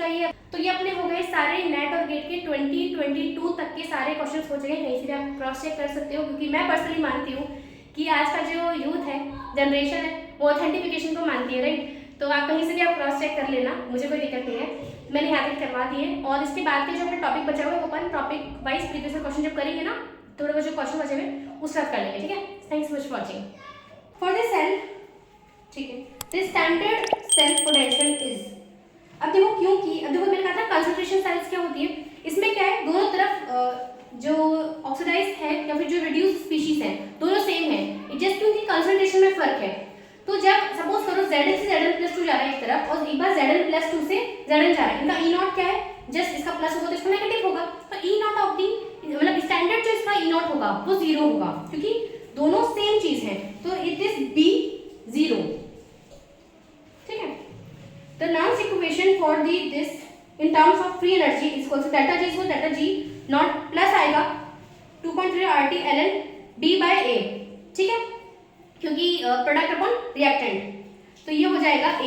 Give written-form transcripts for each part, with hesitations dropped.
ये। तो ये अपने हो गए सारे नेट और गेट के 2022 तक के सारे क्वेश्चन हो चुके हैं। कहीं से भी आप क्रॉस चेक कर सकते हो, क्योंकि मैं पर्सनली मानती हूँ कि आज का जो यूथ है, जनरेशन है, वो ऑथेंटिफिकेशन को मानती है, राइट। तो आप कहीं से भी आप क्रॉस चेक कर लेना, मुझे कोई दिक्कत नहीं है, मैंने यहाँ तक करवा दिए। और इसके बाद के जो अपने टॉपिक बचा हुआ है, वो अपन टॉपिक वाइज प्रीवियस क्वेश्चन जब करेंगे ना, थोड़े बहुत जो क्वेश्चन बचे हुए उस वक्त कर लेंगे, ठीक है। Thanks much for watching. For the cell, ठीक है, the standard cell potential is, अब देखो क्यों की, अब देखो मैंने कहा था कंसंट्रेशन सेल्स क्या होती है, इसमें क्या है, दोनों तरफ जो ऑक्सीडाइज है या फिर जो रिड्यूस स्पीशीज है दोनों सेम है, जस्ट क्योंकि कंसंट्रेशन में फर्क है। तो जब सपोज करो Zn से Zn+2 जा रहा है एक तरफ और एक बार Zn+2 से Zn जा रहा है, इनका E0 क्या है, जस्ट इसका प्लस होगा तो इसका नेगेटिव होगा, तो E0 ऑफ दी मतलब स्टैंडर्ड जो इसका E0 होगा वो 0 होगा, क्योंकि दोनों सेम चीज है, तो इट इज B0, ठीक है। The non equation for the this in terms of free energy is equal to delta G equal delta G not plus आएगा 2.3 RT ln B/A, ठीक है, क्योंकि प्रोडक्ट अपॉन रिएक्टेंट, तो ये हो जाएगा A।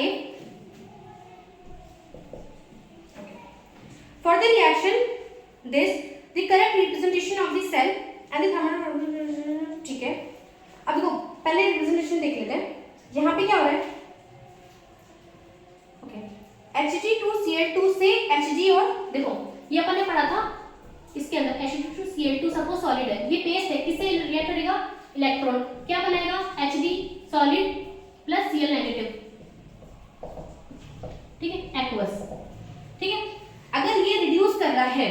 For the reaction this the correct representation of the cell and the thermal, ठीक है। अब देखो पहले रिप्रेजेंटेशन देख लेते हैं, यहाँ पे क्या हो रहा है, ओके, Hg2Cl2 से Hg, और देखो ये अपन ने पढ़ा था इसके अंदर Hg2Cl2 सपोज सॉलिड है, ये पेस्ट है, किससे रिएक्ट करेगा, इलेक्ट्रॉन, क्या बनाएगा Hd solid plus Cl negative, ठीक है, एक्वस, ठीक है। अगर ये रिड्यूस कर रहा है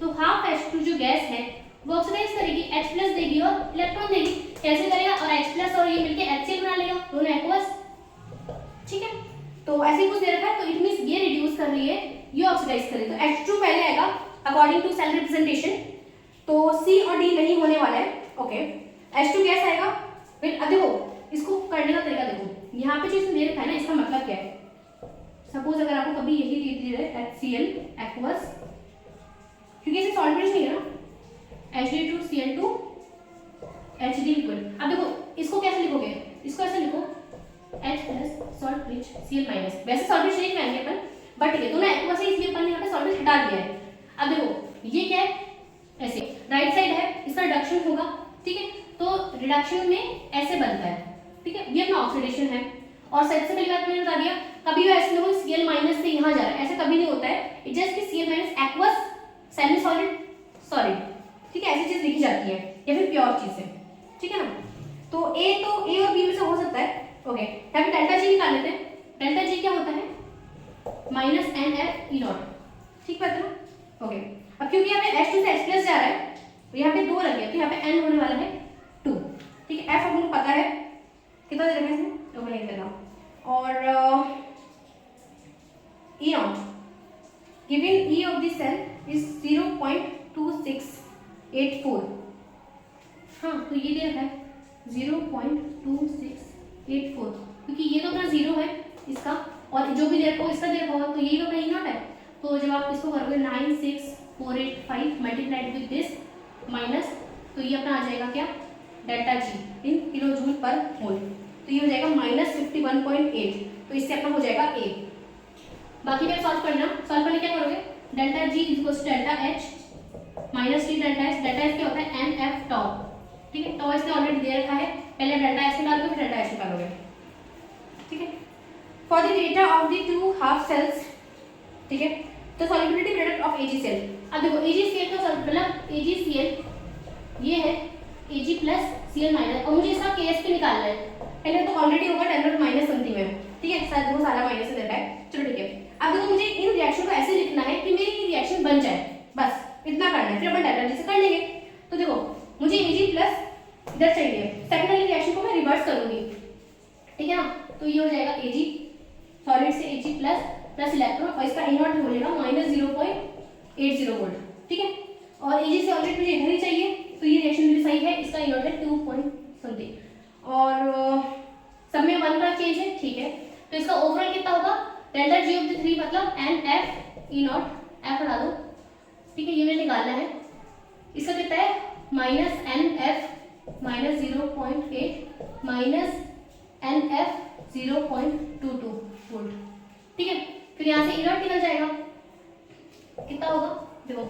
तो हाफ H2 जो गैस है वो ऑक्सीडाइज करेगी, H+ देगी और इलेक्ट्रॉन देगी, कैसे करेगा, और H+ और ये मिलके HCl बना लेगा, दोनों एक्वस, ठीक है। तो ऐसे ही कुछ दे रखा है, तो इट मींस ये रिड्यूस कर रही है, ये ऑक्सीडाइज करेगा, तो H2 पहले आएगा अकॉर्डिंग टू सेल रिप्रेजेंटेशन, तो C और D नहीं होने वाला है, ओके। H2 गैस आएगा, फिर अब देखो इसको करने का तरीका देखो, यहाँ पे जो इसमें दे रखा है ना, इसका मतलब क्या है, सपोज अगर आपको कभी यही दे दिया है HCl एक्वस, क्योंकि इसे सॉल्वेंट नहीं है ना, Hd2Cl2 Hd लिक्विड। अब देखो इसको कैसे लिखोगे, इसको ऐसे लिखो H+ सॉल्ट रिच Cl-, वैसे सॉल्ट रिच नहीं कहेंगे अपन, बट ये दोनों एक्वस है इसलिए अपन ने यहाँ पे सॉल्ट रिच हटा दिया है। अब देखो ये क्या है, ऐसे राइट साइड है, इसका रिडक्शन होगा, ठीक है, तो रिडक्शन में ऐसे बनता है, ठीक है, ये अपना ऑक्सीडेशन है। और सबसे पहली बात मैंने बता दिया, कभी भी ऐसे लोग Cl- से यहाँ जा रहा है, ऐसे कभी नहीं होता है, इट जस्ट कि Cl- aqueous semi solid solid, ठीक है, ऐसी चीज लिखी जाती है, या फिर प्योर चीज है, ठीक है ना। तो A और B में से हो सकता है, ओके। यहाँ पे डेल्टा G निकाल लेते हैं, डेल्टा G क्या होता है, -NF E0, ठीक बात है ना, ओके। अब क्योंकि यहाँ पे H2 से H+ जा रहा है, तो यहाँ पे 2 लग गया, तो यहाँ पे N होने वाला है 2, ठीक है। F हमको पता है कितना दे रखा है इसमें, तो मैं लिख देता हूँ, और E0 given E of the cell is 0.2684, हाँ तो ये दे रखा है 0.2684, क्योंकि ये तो अपना 0 है इसका, और जो भी दे रखा हो इसका दे रखा होगा, तो यही तो अपना E0 है। तो जब आप इसको करोगे 96485 मल्टीप्लाइड विद दिस माइनस, तो ये अपना आ जाएगा क्या, delta G in kilo joule per mole, तो ये हो जाएगा -51.8, तो इससे अपना हो जाएगा A। बाकी भी आप सॉल्व करना, सॉल्व करने क्या करोगे, delta G equals delta H minus T delta S, delta S क्या होता है NF टॉ, ठीक है, तो इसने ऑलरेडी दे रखा है, पहले डेल्टा S निकालोगे फिर डेल्टा H निकालोगे, ठीक है। For the data of the two half cells, ठीक है, तो सॉल्युबिलिटी प्रोडक्ट ऑफ AgCl, अब देखो AgCl का मतलब AgCl ये है Ag+Cl-, और मुझे इसका Ks पे निकालना है, पहले तो ऑलरेडी होगा 10 समथिंग में, ठीक है, शायद वो सारा माइनस से देता है, चलो ठीक है। अब देखो मुझे इन रिएक्शन को ऐसे लिखना है कि मेरी रिएक्शन बन जाए, बस इतना करना है, फिर अपन डेल्टा G से कर लेंगे। तो देखो मुझे Ag+ इधर चाहिए, सेकंड वाली रिएक्शन को मैं रिवर्स करूंगी, ठीक है ना, तो ये हो जाएगा Ag सॉलिड से Ag+ प्लस इलेक्ट्रॉन, और इसका E0 हो जाएगा -0.80 वोल्ट, ठीक है। और Ag से ऑलरेडी मुझे इधर ही चाहिए, तो ये रिएक्शन मेरी सही है, इसका E0 है 2 पॉइंट समथिंग, और सब में 1 का चेंज है, ठीक है। तो इसका ओवरऑल कितना होगा, डेल्टा G ऑफ द 3 मतलब NF E0, F हटा दो, ठीक है, ये मुझे निकालना है, इसका कितना है -NF -0.8 -NF 0.22 वोल्ट, ठीक है। फिर यहाँ से E0 निकल जाएगा, कितना होगा, देखो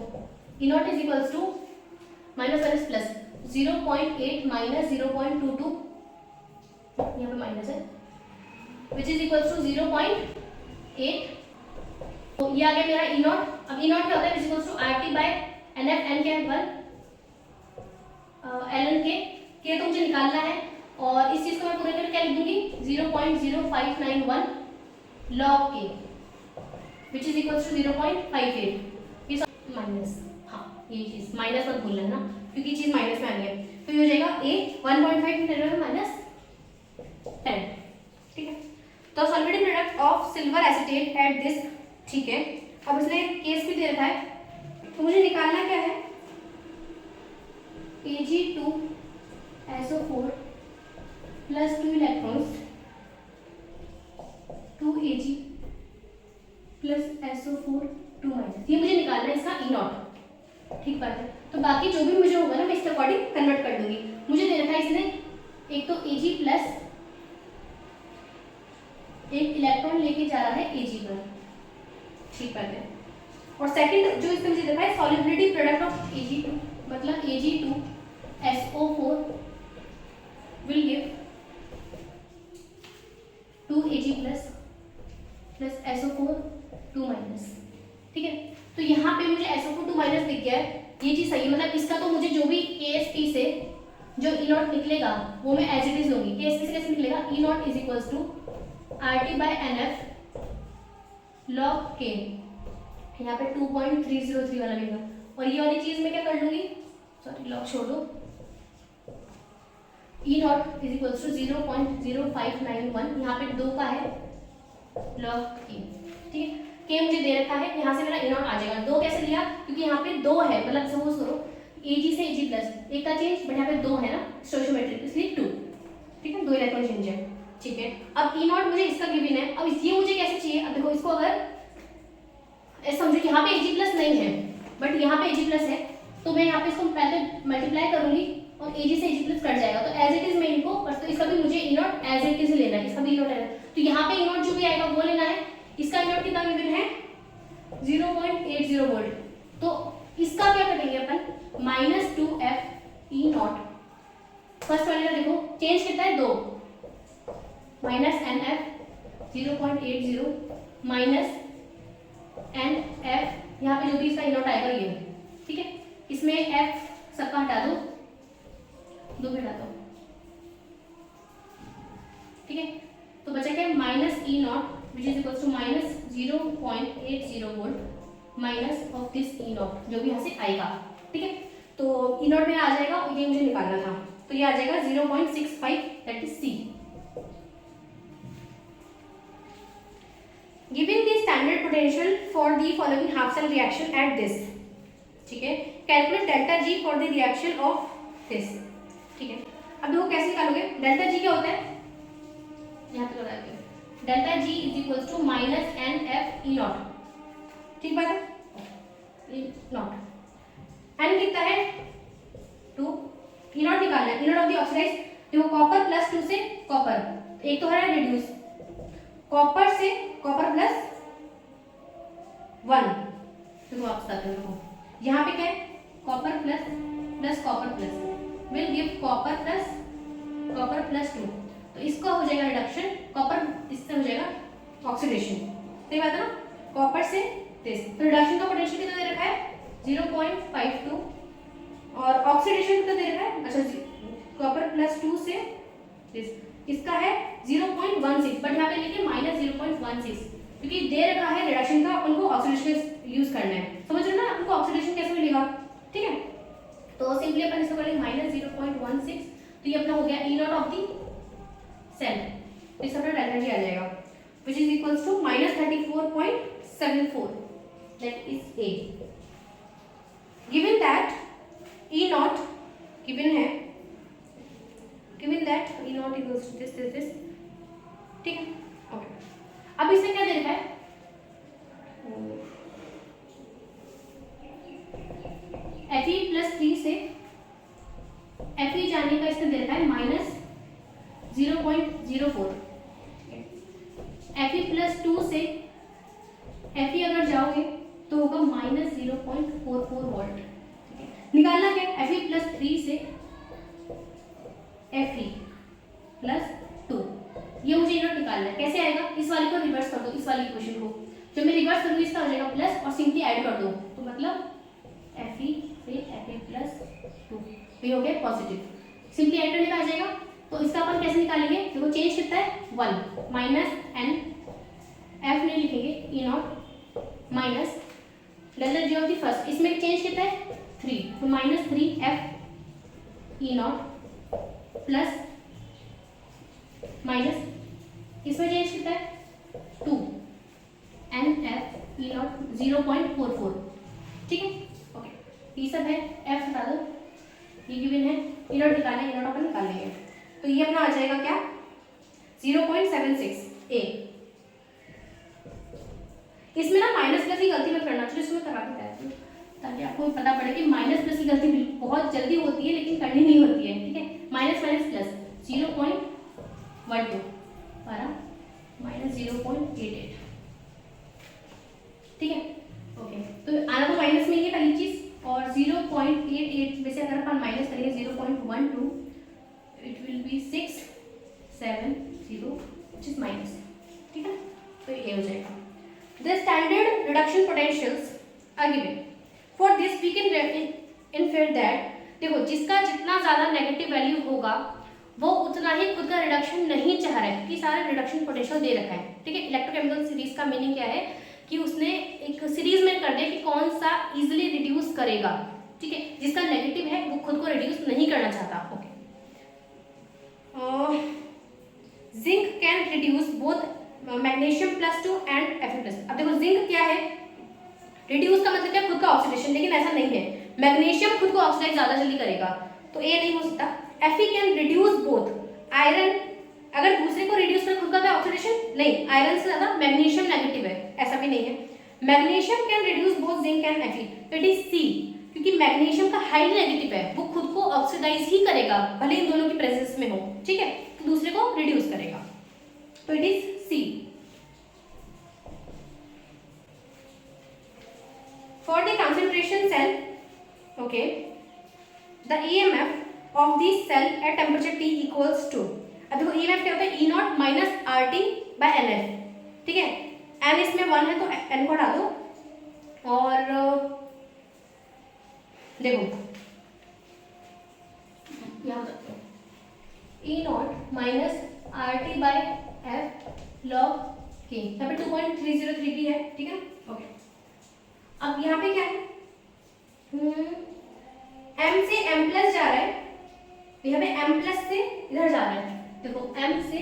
E naught is equals to minus minus plus 0.8 minus 0.22, यहाँ पे माइनस है, विच इज इक्वल्स टू 0.8। तो ये आ गया मेरा ई नॉट। अब ई नॉट क्या होता है, which equals to R T by N F, N क्या है 1, एल एन के तो मुझे निकालना है, और इस चीज को मैं पूरे में क्या लिख दूंगी 0.0591 log k which is equals to 0.58। इस माइनस, हाँ ये चीज माइनस मत भूलना ना, क्योंकि चीज माइनस में आ गई है। तो ये हो जाएगा a 1.5 माइनस 10, ठीक है। तो solubility product of silver acetate at this, ठीक है। अब इसने केस भी दे रखा है, तो मुझे निकालना क्या है, Ag2SO4 plus 2 electrons 2Ag plus SO4 2 minus, ये मुझे निकालना है इसका ई नॉट, ठीक बात है। तो बाकी जो भी मुझे होगा ना मैं इसके अकॉर्डिंग कन्वर्ट कर दूंगी। मुझे दे रखा है इसने एक तो Ag प्लस एक इलेक्ट्रॉन लेके जा रहा है Ag पर, ठीक बात है। और सेकंड जो इसमें मुझे देखा है सॉल्युबिलिटी प्रोडक्ट ऑफ Ag2, मतलब Ag2SO4 will give 2Ag plus SO4 2 minus, ठीक है। तो यहाँ पे मुझे SO4 2 माइनस दिख गया है, ये चीज सही है। मतलब इसका तो मुझे जो भी KSP से जो ई नॉट निकलेगा वो मैं एज इट इज लूंगी। KSP से कैसे निकलेगा, E naught is equals to RT by NF log K, यहाँ पे 2.303 वाला लेगा, और ये वाली चीज मैं क्या कर लूंगी, सॉरी लॉग छोड़ दो, ई नॉट इज इक्वल्स टू 0.0591, यहाँ पे 2 का है log K, ठीक है। K मुझे दे रखा है, यहाँ से मेरा ई नॉट आ जाएगा। 2 कैसे लिया, क्योंकि यहाँ पे 2 है, मतलब सपोज करो Ag से Ag प्लस एक का चेंज, बट यहाँ पे 2 है ना स्टोइचियोमेट्रिक, इसलिए 2, ठीक है, 2 इलेक्ट्रॉन चेंज है, ठीक है। अब ई नॉट मुझे इसका गिवन है, अब ये मुझे कैसे चाहिए, अब देखो इसको अगर समझो कि यहाँ पे Ag प्लस नहीं है बट यहाँ पे Ag प्लस है, तो मैं यहाँ पे इसको पहले मल्टीप्लाई करूंगी और Ag से Ag प्लस कट जाएगा, तो एज इट इज मैं इनको, तो इसका भी मुझे ई नॉट एज इट इज लेना है, इसका भी ई नॉट लेना है। तो यहाँ पे ई नॉट जो भी आएगा वो लेना है। इसका ई नॉट कितना गिवन है 0.80 वोल्ट, तो इसका क्या करेंगे अपन -2f ई नॉट, फर्स्ट वाले का देखो चेंज कितना है 2, माइनस NF 0.80 माइनस NF, यहाँ पे जो भी इसका ई नॉट आएगा ये, ठीक है। इसमें F सबका हटा दो, 2 भी हटा दो, ठीक है। तो बचा क्या minus E not which is equals to minus 0.80 volt minus of this E not, जो भी यहाँ से आएगा, ठीक है। तो ई नॉट में आ जाएगा, ये मुझे निकालना था, तो ये आ जाएगा 0.65, that is C। Given the standard potential for the following half cell reaction at this, ठीक है, calculate delta G for the reaction of this, ठीक है। अब देखो कैसे निकालोगे, डेल्टा G क्या होता है, यहाँ पे लगा देते हैं, delta G is equals to minus NF E not, ठीक बात है, ई नॉट, N कितना है 2, ई नॉट निकालना है, E not of the oxidise, देखो कॉपर प्लस 2 से कॉपर, एक तो है रिड्यूस, कॉपर से कॉपर प्लस 1, देखो आप बताते हो यहाँ पे क्या है copper plus plus copper plus will give copper plus 2, तो इसका हो जाएगा रिडक्शन, कॉपर इससे हो जाएगा ऑक्सीडेशन, सही बात है ना, कॉपर से दिस, तो रिडक्शन का पोटेंशियल कितना दे रखा है 0.52, और ऑक्सीडेशन कितना दे रखा है, अच्छा कॉपर प्लस 2 से दिस, इसका है 0.16, बट यहाँ पे लिखे -0.16, क्योंकि दे रखा है रिडक्शन का, अपन को ऑक्सीडेशन यूज करना है, समझ रहे हो ना, अपन को ऑक्सीडेशन कैसे मिलेगा, ठीक है। तो सिंपली अपन इसको करेंगे -0.16, तो ये अपना हो गया E not of the cell, तो इसका अपना डेल्टा जी आ जाएगा which is equals to -34.74, that is A। Given that E not given है, given that E naught equals to this, ठीक है, ओके। अब इसमें क्या दे रखा है, Fe प्लस 3 से Fe जाने का इसमें दे रखा है -0.04, Fe प्लस 2 से Fe अगर जाओगे तो होगा -0.44 वोल्ट। ठीक है, निकालना क्या है, Fe प्लस 3 से Fe प्लस 2, ये मुझे इनोट निकालना है। कैसे आएगा, इस वाले को रिवर्स कर दो, इस वाली इक्वेशन को जब मैं रिवर्स करूंगी इसका हो जाएगा प्लस और सिंपली ऐड कर दो, तो मतलब Fe से Fe प्लस 2, ये हो गया पॉजिटिव। सिंपली ऐड करने का आ जाएगा। तो इसका अपन कैसे निकालेंगे, देखो चेंज कितना है 1 माइनस n, F नहीं लिखेंगे, E not minus letter G of the first, इसमें चेंज कितना है 3, तो -3 F E not plus minus इसमें चेंज कितना है 2 n F E नॉट 0.44। ठीक है, ओके, ये सब है, F हटा दो, ये गिवन है, E नॉट निकालना है, E नॉट अपन निकाल लेंगे। तो ये अपना आ जाएगा क्या 0.76 A। इसमें ना माइनस प्लस की गलती मत करना, चलो इसमें करा देता है ताकि आपको पता पड़े कि माइनस प्लस की गलती बहुत जल्दी होती है लेकिन करनी नहीं होती है। ठीक है, माइनस माइनस प्लस 0.12 -0.88। ठीक है, ओके, तो आना तो माइनस में ही है पहली चीज, और 0.88 में से अगर अपन माइनस करेंगे 0.12 it will be 670 which is minus. ठीक है, तो ये हो जाएगा। The standard reduction potentials are given. For this we can infer that, देखो जिसका जितना ज़्यादा नेगेटिव वैल्यू होगा वो उतना ही खुद का रिडक्शन नहीं चाह रहा है, क्योंकि सारा रिडक्शन पोटेंशियल दे रखा है। ठीक है, इलेक्ट्रोकेमिकल सीरीज का मीनिंग क्या है कि उसने एक सीरीज में कर दिया कि कौन सा इजिली रिड्यूस करेगा। ठीक है, जिसका नेगेटिव है वो खुद को रिड्यूस नहीं करना चाहता। Okay, zinc can reduce both magnesium +2 and Fe+। अब देखो जिंक क्या है, रिड्यूस का मतलब क्या, खुद का ऑक्सीडेशन, लेकिन ऐसा नहीं है, मैग्नीशियम खुद को ऑक्सीडाइज ज्यादा जल्दी करेगा, तो ये नहीं हो सकता। Fe can reduce both, iron अगर दूसरे को रिड्यूस कर खुद का क्या ऑक्सीडेशन, नहीं, आयरन से ज्यादा मैग्नीशियम नेगेटिव है, ऐसा भी नहीं है। Magnesium can reduce both zinc and Fe, तो इट इज सी, क्योंकि मैग्नीशियम का हाईली नेगेटिव है, वो खुद को ऑक्सीडाइज ही करेगा भले इन दोनों की प्रेजेंस में हो। ठीक है, तो दूसरे को रिड्यूस करेगा, तो it is C. For the concentration cell, okay, the EMF of the cell at temperature T equals to, अब देखो EMF क्या होता है, E not minus RT by NF। ठीक है, N इसमें 1 है तो N को हटा दो, और देखो यहाँ E not minus RT by F log K, यहाँ पे 2.303 भी है। ठीक है, ओके, अब यहाँ पे क्या है, M से M प्लस जा रहा है, यहाँ पे M प्लस से इधर जा रहा है, देखो M से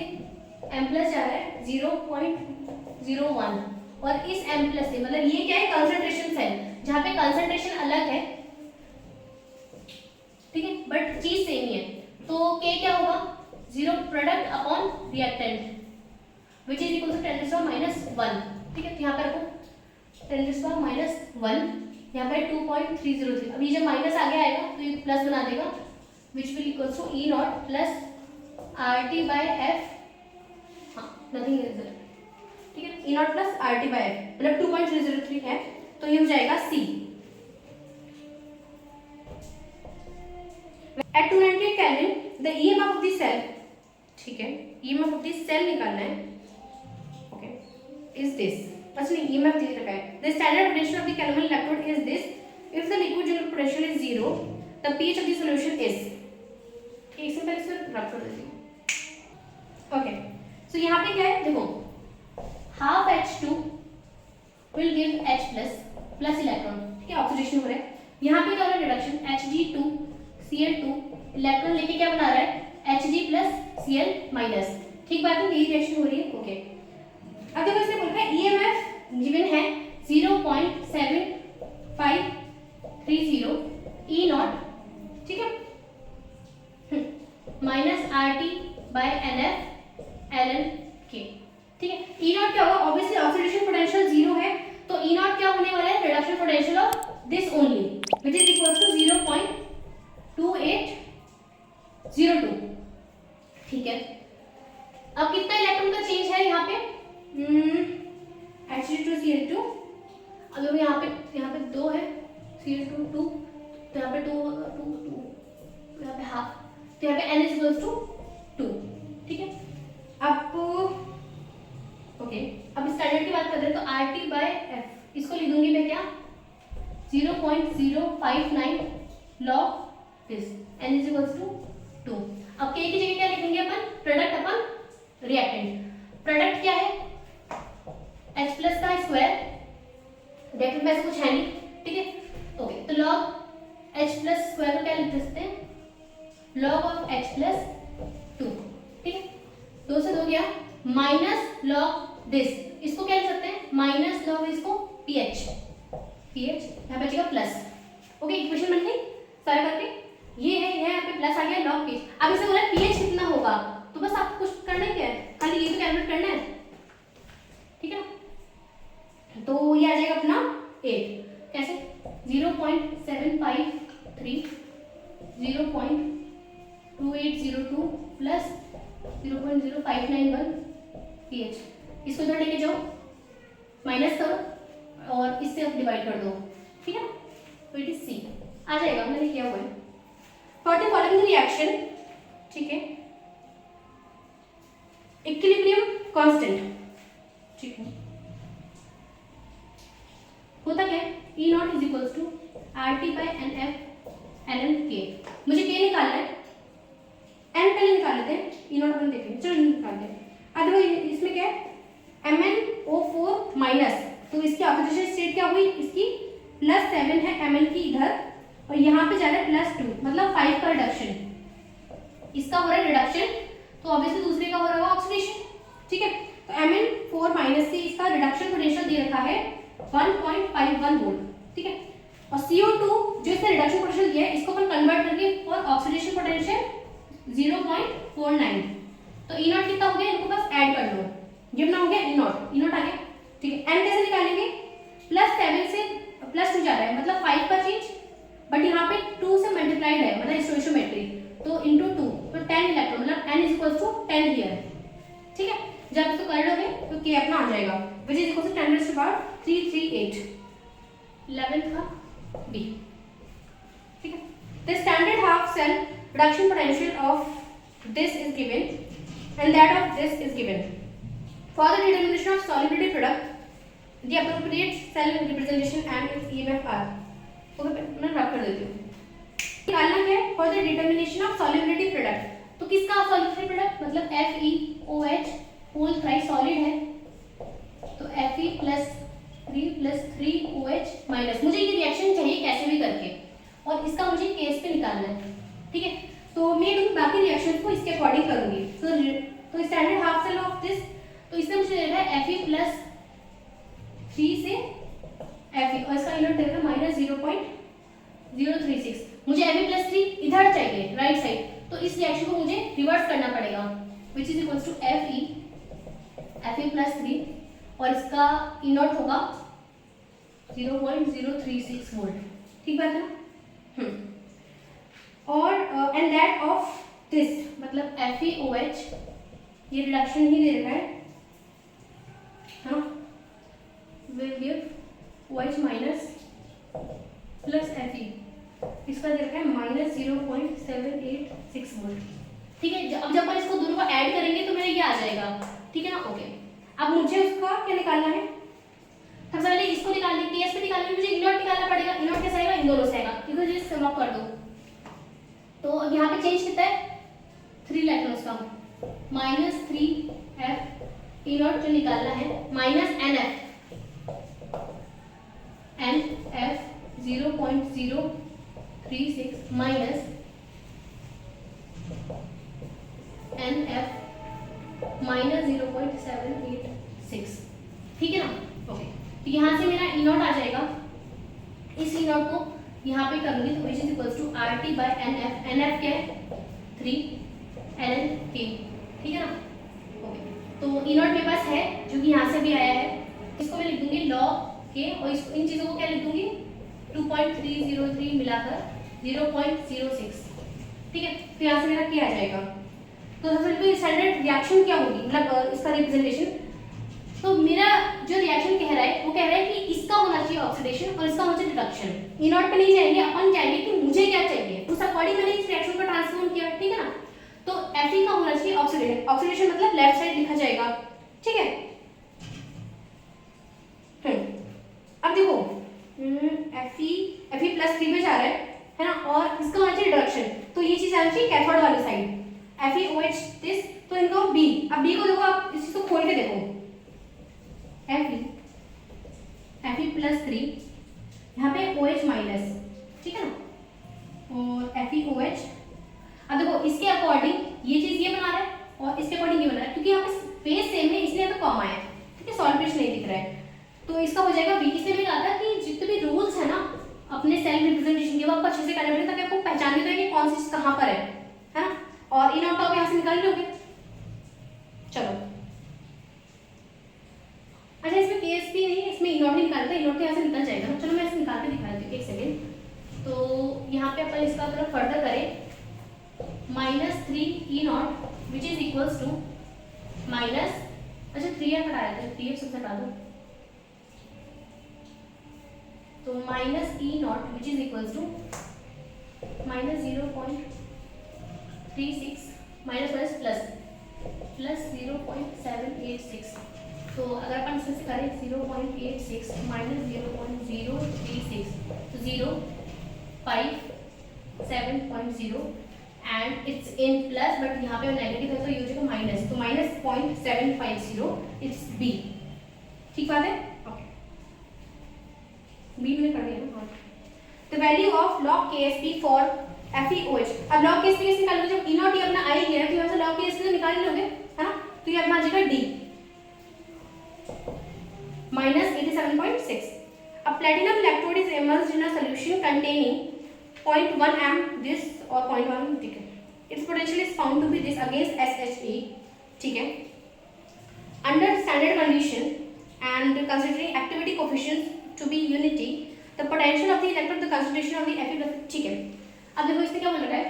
M प्लस जा रहा है 0.01, और इस M प्लस से मतलब ये क्या है, कंसंट्रेशन सेल, जहाँ पे कंसंट्रेशन अलग है। ठीक है, बट चीज सेम ही है, तो K क्या होगा, 0 product upon reactant which is equal to 10⁻⁻1। ठीक है, तो यहाँ पे रखो 10⁻⁻1, यहाँ पे 2.303। अब ये जब माइनस आगे आएगा तो ये प्लस बना देगा, which will equal to E not plus RT by F, हाँ नथिंग इज देयर। ठीक है, E not plus RT by F मतलब 2.303 है, तो ये हो जाएगा C। At 298 Kelvin the EMF of the cell, ठीक है, EMF of the cell निकालना है, is this, अच्छा नहीं, EMF दे रखा है, the standard potential of the calomel electrode is this, if the liquid general potential is 0 the pH of the solution is, एक से पहले इसे रब कर देती हूँ। ओके, सो यहाँ पे क्या है, देखो half H2 will give H plus electron. ठीक है, ऑक्सीडेशन हो रहा है, यहाँ पे क्या हो रहा है, रिडक्शन, Hg2Cl2 इलेक्ट्रॉन लेके क्या बना रहा है, Hg प्लस Cl माइनस। ठीक बात है, यही रिएक्शन हो रही है। ओके, अब देखो इसने बोला है EMF गिवन है 0.7530 E नॉट, ठीक है, minus RT by NF ln K। ठीक है, E नॉट क्या होगा, ऑब्वियसली ऑक्सीडेशन पोटेंशियल 0 है, तो E नॉट क्या होने वाला है, reduction potential of this only which is equal to 0.2802। ठीक है, अब कितना इलेक्ट्रॉन का चेंज है यहाँ पे, Hg2Cl2, अब यहाँ पे तो यहाँ पे n इज इक्वल्स टू 2। ठीक है, अब ओके, अब स्टैंडर्ड की बात कर रहे हैं तो RT बाय F इसको लिख दूंगी मैं क्या 0.059 log this n is equals to 2। अब k की जगह क्या लिखेंगे अपन, प्रोडक्ट अपन रिएक्टेंट। प्रोडक्ट क्या है, H प्लस का स्क्वायर, रिएक्टेंट में ऐसा कुछ है नहीं। ठीक है, ओके, तो log H प्लस स्क्वायर को क्या लिख सकते हैं, log ऑफ H प्लस 2। ठीक है, 2 से 2 गया, माइनस log दिस, इसको क्या लिख सकते हैं, माइनस log इसको pH, यहाँ पे बचेगा प्लस। ओके, इक्वेशन बन गई सारा करके, ये है यहाँ पे प्लस आ गया log pH। अब इसे बोला pH कितना होगा, तो बस आपको कुछ करना है, क्या है, खाली ये तो कैलकुलेट करना है। ठीक है, तो ये आ जाएगा अपना 8, कैसे 0.753 0.2802 प्लस 0.0591 pH, इसको इधर लेके जाओ, माइनस करो और इससे अब डिवाइड कर दो। ठीक है, तो इट इज सी आ जाएगा, मैंने किया हुआ है। फॉर द फॉलोइंग रिएक्शन, ठीक है, इक्विलिब्रियम कांस्टेंट, ठीक है, होता क्या है, E not is equals to RT by NF ln K। मुझे K निकालना है, N पहले निकाल लेते हैं, E नॉट अपन देखेंगे, चलो निकालते हैं। अदरवाइज इसमें क्या है, MnO4 माइनस, तो इसकी ऑक्सीडेशन स्टेट क्या हुई, इसकी +7 है Mn की इधर, और यहाँ पे जा रहा है +2, मतलब 5 का रिडक्शन, इसका हो रहा है रिडक्शन, तो ऑब्वियसली दूसरे का हो रहा है ऑक्सीडेशन। ठीक है, तो Mn4 माइनस से इसका रिडक्शन पोटेंशियल दे रखा है 1.51 वोल्ट। ठीक है, और CO2 जो इसका रिडक्शन पोटेंशियल दिया है, इसको अपन कन्वर्ट करके फॉर ऑक्सीडेशन पोटेंशियल 0.49, तो E नॉट कितना हो गया, इनको बस ऐड कर लो, ये अपना हो गया E नॉट आ गया। ठीक है, M कैसे निकालेंगे, +7 से +2 जा रहा है, मतलब 5 का चेंज, बट यहाँ पे 2 से मल्टीप्लाइड है, मतलब स्टोइशियोमेट्री, तो इंटू 2, तो 10 इलेक्ट्रॉन, मतलब n is equal to 10 here. ठीक है, जब इसको कर लोगे तो K अपना आ जाएगा, which is equal to 10 raised to power 338, 11th का B। ठीक है, the standard half cell reduction potential of this is given and that of this is given. For the determination of solubility product, the appropriate cell representation and its EMF are, okay मैं रख कर देती हूँ। निकालना क्या है, for the determination of solubility product, तो किसका solubility product, मतलब FeOH होल थ्राइस सॉलिड है, तो Fe प्लस 3 माइनस, मुझे ये रिएक्शन चाहिए कैसे भी करके, और इसका मुझे केस पे निकालना है। ठीक है, तो मैं बाकी रिएक्शन को इसके अकॉर्डिंग करूंगी। तो standard half cell of this, तो इसमें मुझे दे रहा है Fe प्लस 3 से Fe, और इसका यूनिट दे रहा है -0.036। मुझे Fe प्लस 3 इधर चाहिए राइट साइड, तो इस रिएक्शन को मुझे रिवर्स करना पड़ेगा, which is equals to Fe plus 3, और इसका E नॉट होगा 0.036 वोल्ट। ठीक बात है ना, और एंड दैट ऑफ दिस, मतलब FeOH, ये रिडक्शन ही दे रखा है, हाँ, will give OH minus plus Fe, इसका दे रखा है -0.786 वोल्ट। ठीक है, अब जब अपन इसको दोनों को ऐड करेंगे तो मेरा ये आ जाएगा। ठीक है ना, ओके, अब मुझे उसका क्या निकालना है, सबसे पहले इसको निकालने के केस पे निकालने के लिए मुझे E नॉट निकालना पड़ेगा। E नॉट कैसे आएगा, इन दोनों से आएगा, इनको जस्ट सम अप कर दो, तो अब यहाँ पे चेंज कितना है, 3 इलेक्ट्रॉन्स का, -3F E नॉट जो निकालना है, माइनस NF 0.036 माइनस NF -0.786। ठीक है ना, ओके, तो यहाँ से मेरा E नॉट आ जाएगा, इस E नॉट को यहाँ पे करूंगी, तो which is equals to RT by NF, NF क्या है 3 ln K। ठीक है ना, ओके, तो E नॉट मेरे पास है जो कि यहाँ से भी आया है, इसको मैं लिख दूंगी log K, और इसको इन चीज़ों को क्या लिख दूंगी 2.303 मिलाकर 0.06। ठीक है, तो यहाँ से मेरा क्या आ जाएगा, तो सबसे पहले स्टैंडर्ड रिएक्शन क्या होगी, मतलब इसका रिप्रेजेंटेशन, तो मेरा जो रिएक्शन कह रहा है वो कह रहा है कि इसका होना चाहिए ऑक्सीडेशन और इसका होना चाहिए रिडक्शन। E नॉट पे नहीं जाएंगे, अपन जाएंगे कि मुझे क्या चाहिए, उस अकॉर्डिंग मैंने इस रिएक्शन को ट्रांसफॉर्म किया। ठीक है ना, तो Fe का होना चाहिए ऑक्सीडेशन, ऑक्सीडेशन मतलब लेफ्ट साइड लिखा जाएगा, ठीक है। अब देखो Fe+3 पे जा रहा है ना, और इसका होना चाहिए डायरेक्शन, तो ये चीज आनी चाहिए कैथोड वाली साइड, FeOH दिस, तो इनको B, अब B को देखो, आप इस चीज को खोल के देखो, Fe+3 यहाँ पे OH माइनस, ठीक है ना, और FeOH। अब देखो इसके अकॉर्डिंग ये चीज ये बना रहा है और इसके अकॉर्डिंग ये बना रहा है, क्योंकि यहाँ पे फेस सेम है इसलिए यहाँ पे कॉमा है, ठीक है, सॉल्वेशन नहीं दिख रहा है, तो इसका हो जाएगा बी। इसलिए मैंने कहा था कि जितने भी रूल्स है ना अपने सेल रिप्रेजेंटेशन के वो आपको अच्छे से करने पड़ेंगे, ताकि आपको पहचान में कि कौन सी चीज कहाँ पर है ना। और इन आउट आप यहाँ से निकाल लोगे। चलो अच्छा, इसमें केएसपी नहीं, इसमें इनॉट ही निकालते हैं, इनॉट तो यहाँ से निकल जाएगा ना। चलो मैं ऐसे निकाल के दिखा देती हूँ, एक सेकेंड। तो यहाँ पे अपन इसका थोड़ा फर्दर करें, -3 E0 which is equals to minus, अच्छा 3F हटाया था, 3F सबसे हटा दो, तो -E0 which is equals to -0.36 minus plus 0.786। तो अगर अपन इसमें से करें 0.86 माइनस 0.036, तो 0.57.0 and it's in plus, but यहाँ पे नेगेटिव है तो ये हो जाएगा माइनस, तो -0.750 इट्स बी, ठीक बात है, ओके बी में कर दिया ना। The value of log KSP for FeOH, अब log KSP कैसे निकालोगे, जब E0 ही अपना आई गया तो यहाँ से log KSP तो निकाल ही लोगे, है ना, तो ये अपना आ जाएगा D -87.6। अब platinum electrode is immersed in a solution containing 0.1 m this और 0.1, ठीक है, its potential is found to be this against SHA, ठीक है, under standard condition and considering activity coefficients to be unity, the potential of the electrode, the concentration of the Fe+, ठीक है। अब देखो इससे क्या बोल रहा है,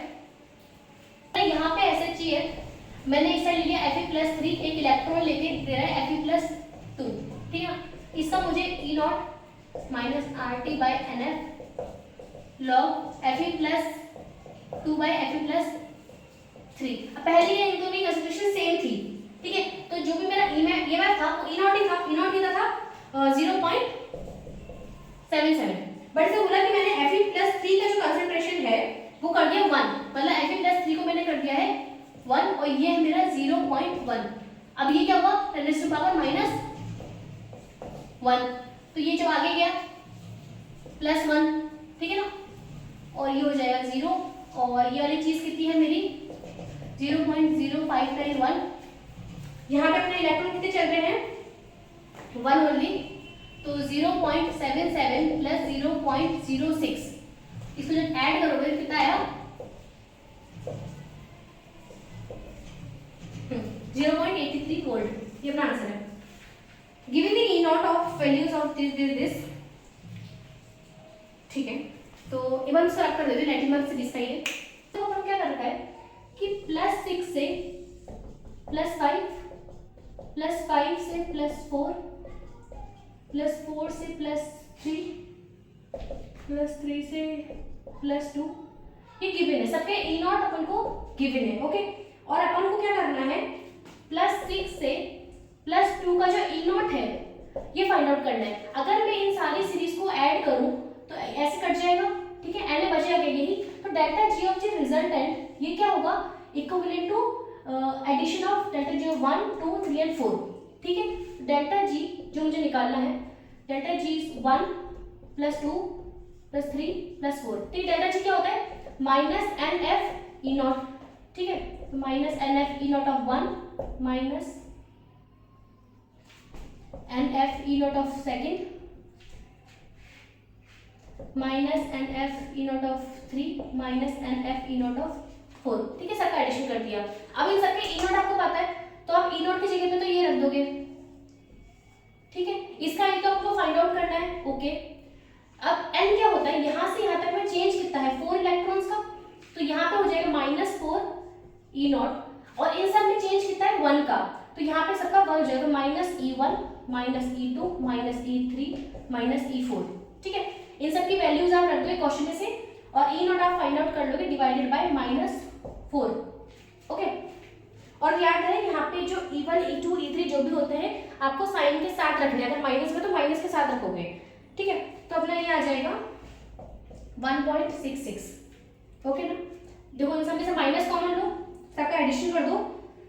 यहाँ पे SHA है, मैंने इस साइड लिया Fe+3, एक इलेक्ट्रॉन लेके दे रहा है Fe+2, ठीक है, इसका मुझे E0 -RT/NF log Fe+2/Fe+3। पहले ये इन दोनों की कंसंट्रेशन सेम थी, ठीक है, तो जो भी मेरा EMF था वो E0 ही था, E0 ही था 0.77, बट इसे बोला कि मैंने Fe+3 का जो कंसंट्रेशन है वो कर दिया 1, मतलब Fe+3 को मैंने कर दिया है 1 और ये है मेरा 0.1। अब ये क्या हुआ, 10⁻⁻1, तो ये जब आगे गया +1, ठीक है ना, और ये हो जाएगा 0, और ये वाली चीज कितनी है मेरी 0.0591। यहाँ पे अपने इलेक्ट्रॉन कितने चल रहे हैं 1 ओनली, तो 0.77 प्लस 0.06, इसको जब ऐड करोगे कितना आया 0.83 वोल्ट, ये अपना आंसर है। Given the E0 of values of this, ठीक है, तो एक बार उसको रख कर देते हैं 90 मार्क्स सीरीज का ये। तो अपन क्या करता है कि +6 से +5, +5 से +4, +4 से +3, +3 से +2, ये गिवन है, सबके E0 अपन को गिवन है, ओके। और अपन को क्या करना है, +6 से +2 का जो E0 है ये फाइंड आउट करना है। अगर मैं इन सारी सीरीज को ऐड करूं तो ऐसे कट जाएगा, ठीक है, एन बचेगा यही, तो delta G of the resultant ये क्या होगा, equivalent to addition of delta G 1 2 3 and 4, ठीक है। डेल्टा जी जो मुझे निकालना है, डेल्टा जी 1 +2 +3 +4, ठीक, डेल्टा जी क्या होता है -NF E0, ठीक है, -NF E0 of 1 minus NF E0 of second minus NF E0 of 3 minus NF E0 of 4, ठीक है, सबका एडिशन कर दिया। अब इन सबके E0 आपको पता है तो आप E0 की जगह पे तो ये रख दोगे, ठीक है, इसका ये तो आपको फाइंड आउट करना है, ओके। अब N क्या होता है, यहाँ से यहाँ तक में चेंज कितना है 4 इलेक्ट्रॉन्स का, तो यहाँ पे हो जाएगा -4 E0, और इन सब में चेंज कितना है 1 का, तो यहाँ पे सबका 1 हो जाएगा -E1 -E2 -E3 -E4, ठीक है। इन सब की वैल्यूज आप रख दोगे क्वेश्चन में से, और E0 आप फाइंड आउट कर लोगे डिवाइडेड बाय -4, ओके। और याद है यहाँ पे जो E1 E2 E3 जो भी होते हैं आपको साइन के साथ रखने हैं, अगर माइनस में तो माइनस के साथ रखोगे, ठीक है। तो अपना ये आ जाएगा 1.66, ओके ना। देखो इन सब में से माइनस कॉमन लो, सबका एडिशन कर दो,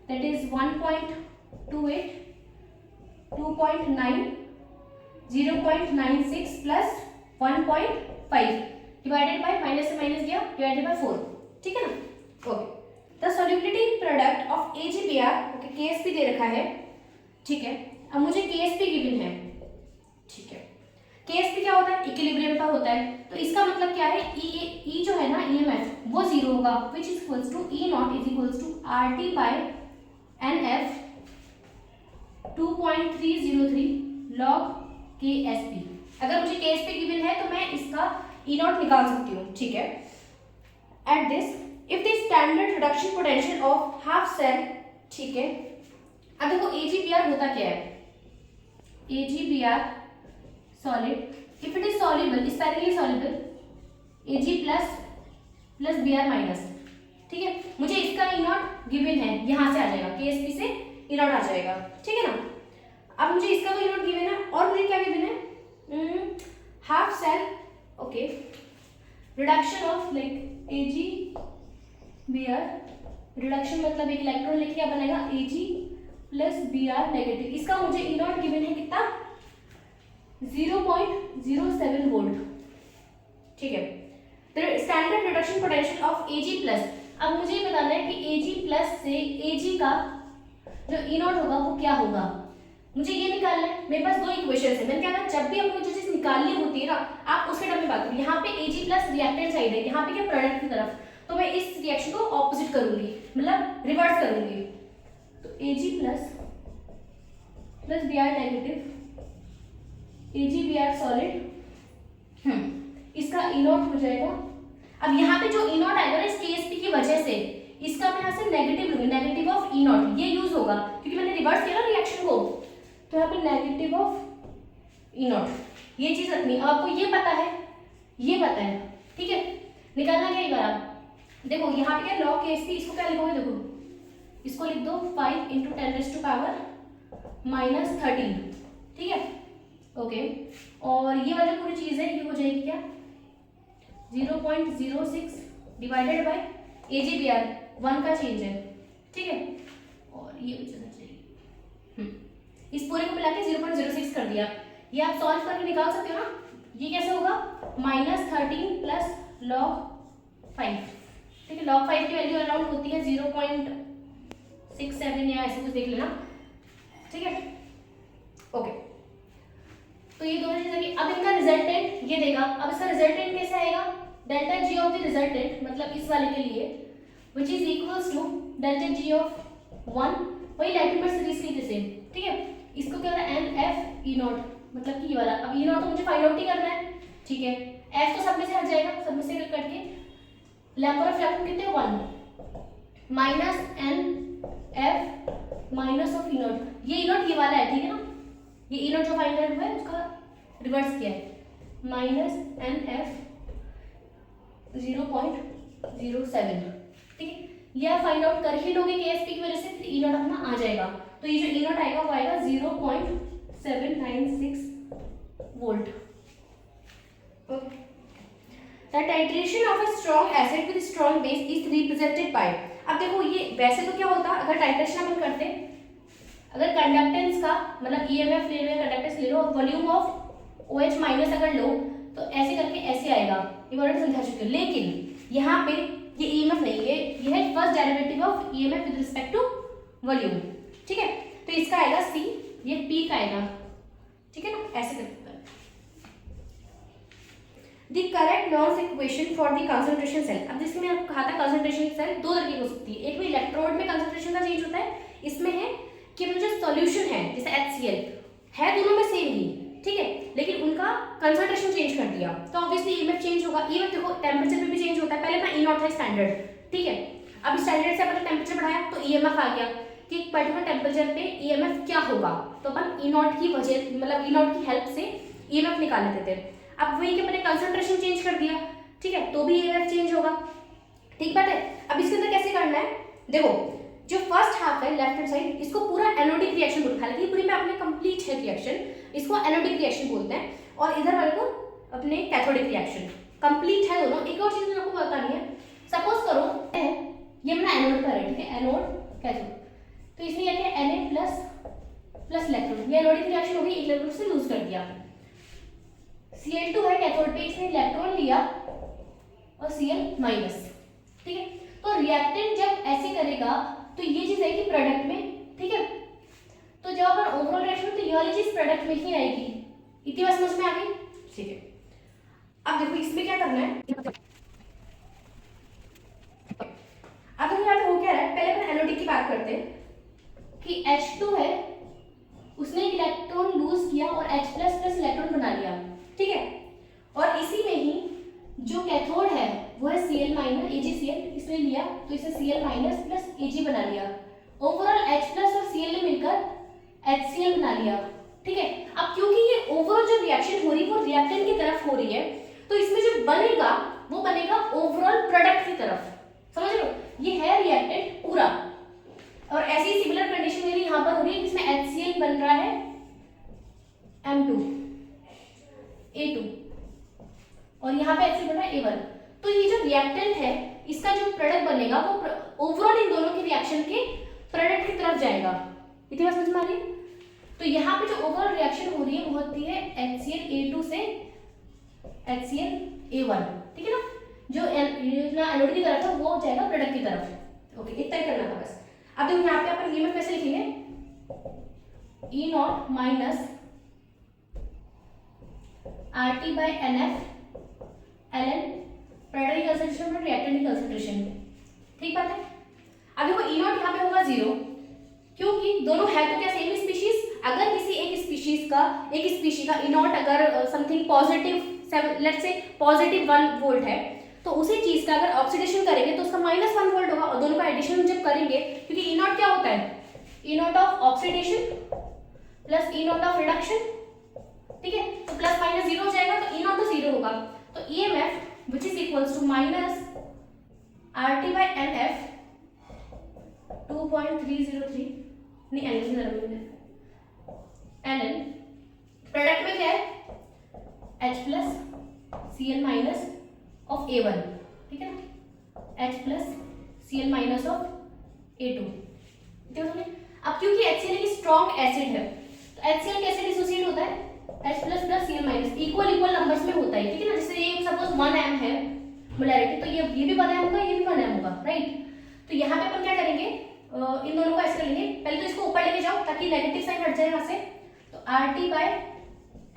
that is 1.28, 2.9, 0.96 plus 1.5 divided by, minus से माइनस गया, डिवाइडेड बाय 4, ठीक है ना। Okay, the solubility product of AgBr, okay KSP दे रखा है, ठीक है। अब मुझे KSP गिवन है, ठीक है। KSP क्या होता है, इक्विलिब्रियम का होता है, तो इसका मतलब क्या है, E जो है ना EMF वो जीरो होगा, which is equals to E not is equals to RT by NF 2.303 log KSP। अगर मुझे KSP गिवन है तो मैं इसका E नॉट निकाल सकती हूँ, ठीक है। At this if the standard reduction potential of half cell, ठीक है। अब देखो AgBr होता क्या है, AgBr solid, if it is soluble, sparingly soluble, Ag plus Br minus, ठीक है। मुझे इसका E नॉट गिवन है, यहाँ से आ जाएगा, KSP से E नॉट आ जाएगा, ठीक है ना। अब मुझे इसका तो E नॉट गिवन है, और मुझे क्या गिवन है, half cell, okay, reduction of like AgBr, reduction मतलब एक इलेक्ट्रॉन लेके क्या बनेगा, Ag प्लस Br नेगेटिव, इसका मुझे E नॉट गिवन है कितना, 0.07 वोल्ट, ठीक है। Standard reduction potential of Ag plus, अब मुझे बताना है कि Ag प्लस से Ag का जो E नॉट होगा वो क्या होगा, मुझे ये निकालना है। मेरे पास दो इक्वेशन है, मैंने क्या कहा, जब भी आपको जो चीज निकालनी होती है ना, आप उसके टर्म में बात करो। यहाँ पे Ag प्लस रिएक्टेंट साइड है, यहाँ पे क्या प्रोडक्ट की तरफ, तो मैं इस रिएक्शन को ऑपोजिट करूंगी, मतलब रिवर्स करूंगी। तो Ag plus Br negative, AgBr solid, इसका E नॉट हो जाएगा। अब यहाँ पे जो E नॉट आएगा ना इस KSP की वजह से, इसका मैं यहाँ से नेगेटिव लूंगी, नेगेटिव ऑफ E नॉट, ये यूज होगा क्योंकि मैंने रिवर्स किया ना रिएक्शन को, तो यहाँ पे नेगेटिव ऑफ E नॉट, ये चीज रखनी। अब आपको ये पता है, ये पता है, ठीक है। निकालना क्या एक बार आप देखो, यहाँ पे क्या लॉग KSP, इसको क्या लिखोगे, देखो इसको लिख दो 5 × 10⁻⁻13, ठीक है, ओके। और ये वाली पूरी चीज है, ये हो जाएगी क्या, 0.06 डिवाइडेड बाय AgBr, 1 का चेंज है, ठीक है। और ये हो जाना चाहिए, इस पूरे को मिला के 0.06 कर दिया। ये आप सॉल्व करके निकाल सकते हो ना, ये कैसे होगा, -13 प्लस log 5, ठीक है। log 5 की वैल्यू अराउंड होती है 0.67 या ऐसे कुछ देख लेना, ठीक है, ओके। तो ये दोनों चीजें, अब इनका रिजल्टेंट ये देगा। अब इसका रिजल्टेंट कैसे आएगा, delta G of the resultant, मतलब इस वाले के लिए, which is equals to delta G of 1, वही लैटिन सीरीज की जैसे, ठीक है। इसको क्या होता है, NF E नॉट, मतलब कि ये वाला। अब E नॉट तो मुझे फाइंड आउट ही करना है, ठीक है। F तो सब में से हट जाएगा, सब में से कट के लैम्बडा ऑफ इलेक्ट्रॉन कितने, 1 minus NF minus of E not, ये E नॉट ये वाला है, ठीक है ना। ये E नॉट जो फाइंड आउट हुआ है उसका रिवर्स किया है, माइनस NF 0.07, ठीक है। ये आप फाइंड आउट कर ही लोगे KSP की वजह से, फिर E नॉट अपना आ जाएगा। तो ये जो E नॉट आएगा वो आएगा 0.796 volt. The titration of a strong acid with strong base is represented by, अब देखो ये वैसे तो क्या होता, अगर टाइट्रेशन अपन करते, अगर कंडक्टेंस का मतलब EMF ले लो या कंडक्टेंस ले लो और वॉल्यूम ऑफ OH माइनस अगर लो तो ऐसे करके ऐसे आएगा, ये मैंने समझा चुकी हूँ। लेकिन यहाँ पे ये EMF नहीं है, ये है first derivative of EMF with respect to volume, ठीक है। तो इसका आएगा C, ये P का आएगा, ठीक है ना, ऐसे करके। The correct Nernst equation for the concentration cell, अब जिसमें मैंने आपको कहा था concentration सेल दो तरीके की हो सकती है, एक में इलेक्ट्रोड में concentration का चेंज होता है, इसमें है कि जो सॉल्यूशन है जैसे HCl है दोनों में सेम ही, ठीक है, लेकिन उनका कंसंट्रेशन चेंज कर दिया तो ऑब्वियसली EMF चेंज होगा। EMF देखो टेम्परेचर पे भी चेंज होता है, पहले अपना E नॉट था स्टैंडर्ड, ठीक है। अब स्टैंडर्ड से अपन टेम्परेचर बढ़ाया तो EMF आ गया कि एक पर्टिकुलर टेम्परेचर पे EMF क्या होगा, तो अपन E नॉट की वजह मतलब E नॉट की हेल्प से EMF निकाल लेते थे। अब वही कि मैंने कंसंट्रेशन चेंज कर दिया, ठीक है, तो भी EMF चेंज होगा, ठीक बात है। अब इसके अंदर कैसे करना है, देखो जो फर्स्ट हाफ है लेफ्ट हैंड साइड, इसको पूरा एनोडिक रिएक्शन बोलते हैं। हालांकि पूरी में अपने कंप्लीट है रिएक्शन, इसको एनोडिक रिएक्शन बोलते हैं, और इधर वाले को अपने कैथोडिक रिएक्शन। कंप्लीट है दोनों। एक और चीज आपको बतानी है, सपोज करो ये अपना एनोड पर है, ठीक है, एनोड कैथोड, तो इसमें क्या है Na प्लस इलेक्ट्रॉन, ये एनोडिक रिएक्शन होगी, इलेक्ट्रॉन से लूज कर दिया। Cl2 है कैथोड पे, इसने इलेक्ट्रॉन लिया और Cl माइनस, ठीक है। तो रिएक्टेंट जब ऐसे करेगा तो ये चीज आएगी प्रोडक्ट में, ठीक है। तो जब अपन ओवरऑल रिएक्शन तो ये वाली चीज प्रोडक्ट में ही आएगी। इतनी बात समझ में आ गई, ठीक है। अब देखो इसमें क्या करना है, अब यहाँ पे हो क्या रहा है, पहले अपन एनोडिक की बात करते हैं कि H2 है, उसने इलेक्ट्रॉन लूज किया और H प्लस इलेक्ट्रॉन बना लिया, ठीक है। और इसी में ही जो कैथोड है वो है Cl माइनस AgCl, इसने लिया तो इसे Cl माइनस प्लस Ag बना लिया। ओवरऑल H प्लस और Cl ने मिलकर HCl बना लिया, ठीक है। अब क्योंकि ये ओवरऑल जो रिएक्शन हो रही है वो रिएक्टेंट की तरफ हो रही है, तो इसमें जो बनेगा वो बनेगा ओवरऑल प्रोडक्ट की तरफ, समझ लो। ये है रिएक्टेंट पूरा, और ऐसी सिमिलर कंडीशन मेरी यहाँ पर हो रही है जिसमें HCl बन रहा है M2 A2 और यहाँ पे HCl बन रहा है A1। तो ये जो रिएक्टेंट है इसका जो प्रोडक्ट बनेगा वो ओवरऑल इन दोनों के रिएक्शन के प्रोडक्ट की तरफ जाएगा। इतनी बात समझ में आ रही है। तो यहाँ पे जो ओवरऑल रिएक्शन हो रही है वो होती है HCl A2 से HCl A1, ठीक है ना। जो एनोड की तरफ है वो जाएगा प्रोडक्ट की तरफ। ओके, इतना ही करना था बस। अब देखो यहाँ पे अपन ईएमएफ कैसे लिखेंगे, E not minus RT by NF ln product की कंसंट्रेशन और रिएक्टेंट की कंसंट्रेशन, ठीक बात है। अब देखो E नॉट यहाँ पे होगा 0, क्योंकि दोनों है तो क्या सेम स्पीशीज। अगर किसी एक स्पीशीज का E नॉट अगर something positive, let's say positive 1 volt है, तो उसी चीज का अगर ऑक्सीडेशन करेंगे तो उसका -1 वोल्ट होगा, और दोनों का एडिशन जब करेंगे, क्योंकि E नॉट क्या होता है, E naught of oxidation plus E naught of reduction, ठीक है। तो प्लस माइनस 0 हो जाएगा, तो E नॉट तो 0 होगा। तो EMF which is equals to minus RT by NF 2.303 नहीं ln प्रोडक्ट में क्या है H plus Cl minus of A1, ठीक है ना, H plus Cl minus of A2, ठीक है। अब क्योंकि HCl एक स्ट्रॉन्ग एसिड है, तो HCl कैसे डिसोसिएट होता है, H plus plus Cl minus equal numbers में होता है, ठीक है ना। जैसे ये सपोज 1m है मोलैरिटी, तो ये भी 1m होगा, ये भी 1m होगा, राइट। तो यहाँ पे अपन क्या करेंगे, इन दोनों को ऐसे कर लेंगे। पहले तो इसको ऊपर लेके जाओ ताकि नेगेटिव साइन हट जाए यहाँ से। तो RT by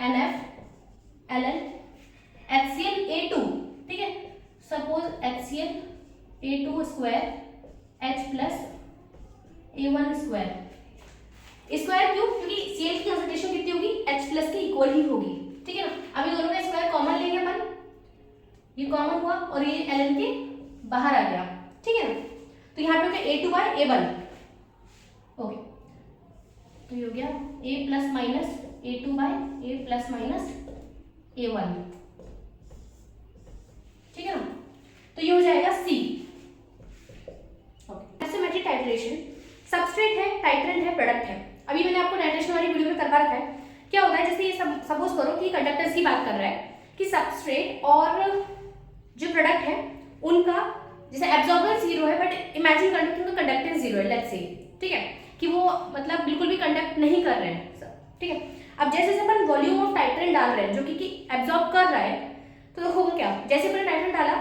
NF ln HCl A2, ठीक है। Suppose HCl A2 square H plus A1 square क्यों, क्योंकि Cl की कंसंट्रेशन कितनी होगी, H प्लस के इक्वल ही होगी, ठीक है ना। अभी दोनों का स्क्वायर कॉमन लेंगे अपन, ये कॉमन हुआ और ये ln के बाहर आ गया, ठीक है ना। तो यहाँ पे हो गया A2 बाय A1, ओके। तो ये हो गया A plus minus A2 by A plus minus A1, ठीक है ना। तो ये हो जाएगा C। Okay, symmetric titration, substrate है, टाइट्रेंट है, प्रोडक्ट है। अभी मैंने आपको टाइट्रेशन वाली वीडियो में करवा रखा है। क्या होता है, जैसे ये सपोज करो कि कंडक्टेंस की बात कर रहा है कि सबस्ट्रेट और जो प्रोडक्ट है उनका जैसे एब्जॉर्बेंस 0 है, बट इमेजिन कर लो कि उनका कंडक्टेंस 0 है, लेट्स से, ठीक है, कि वो मतलब बिल्कुल भी कंडक्ट नहीं कर रहे हैं, ठीक है। अब जैसे अपन वॉल्यूम ऑफ टाइट्रेंट डाल रहे हैं जो कि एब्जॉर्ब कर रहा है, तो होगा क्या, जैसे अपन टाइट्रेंट डाला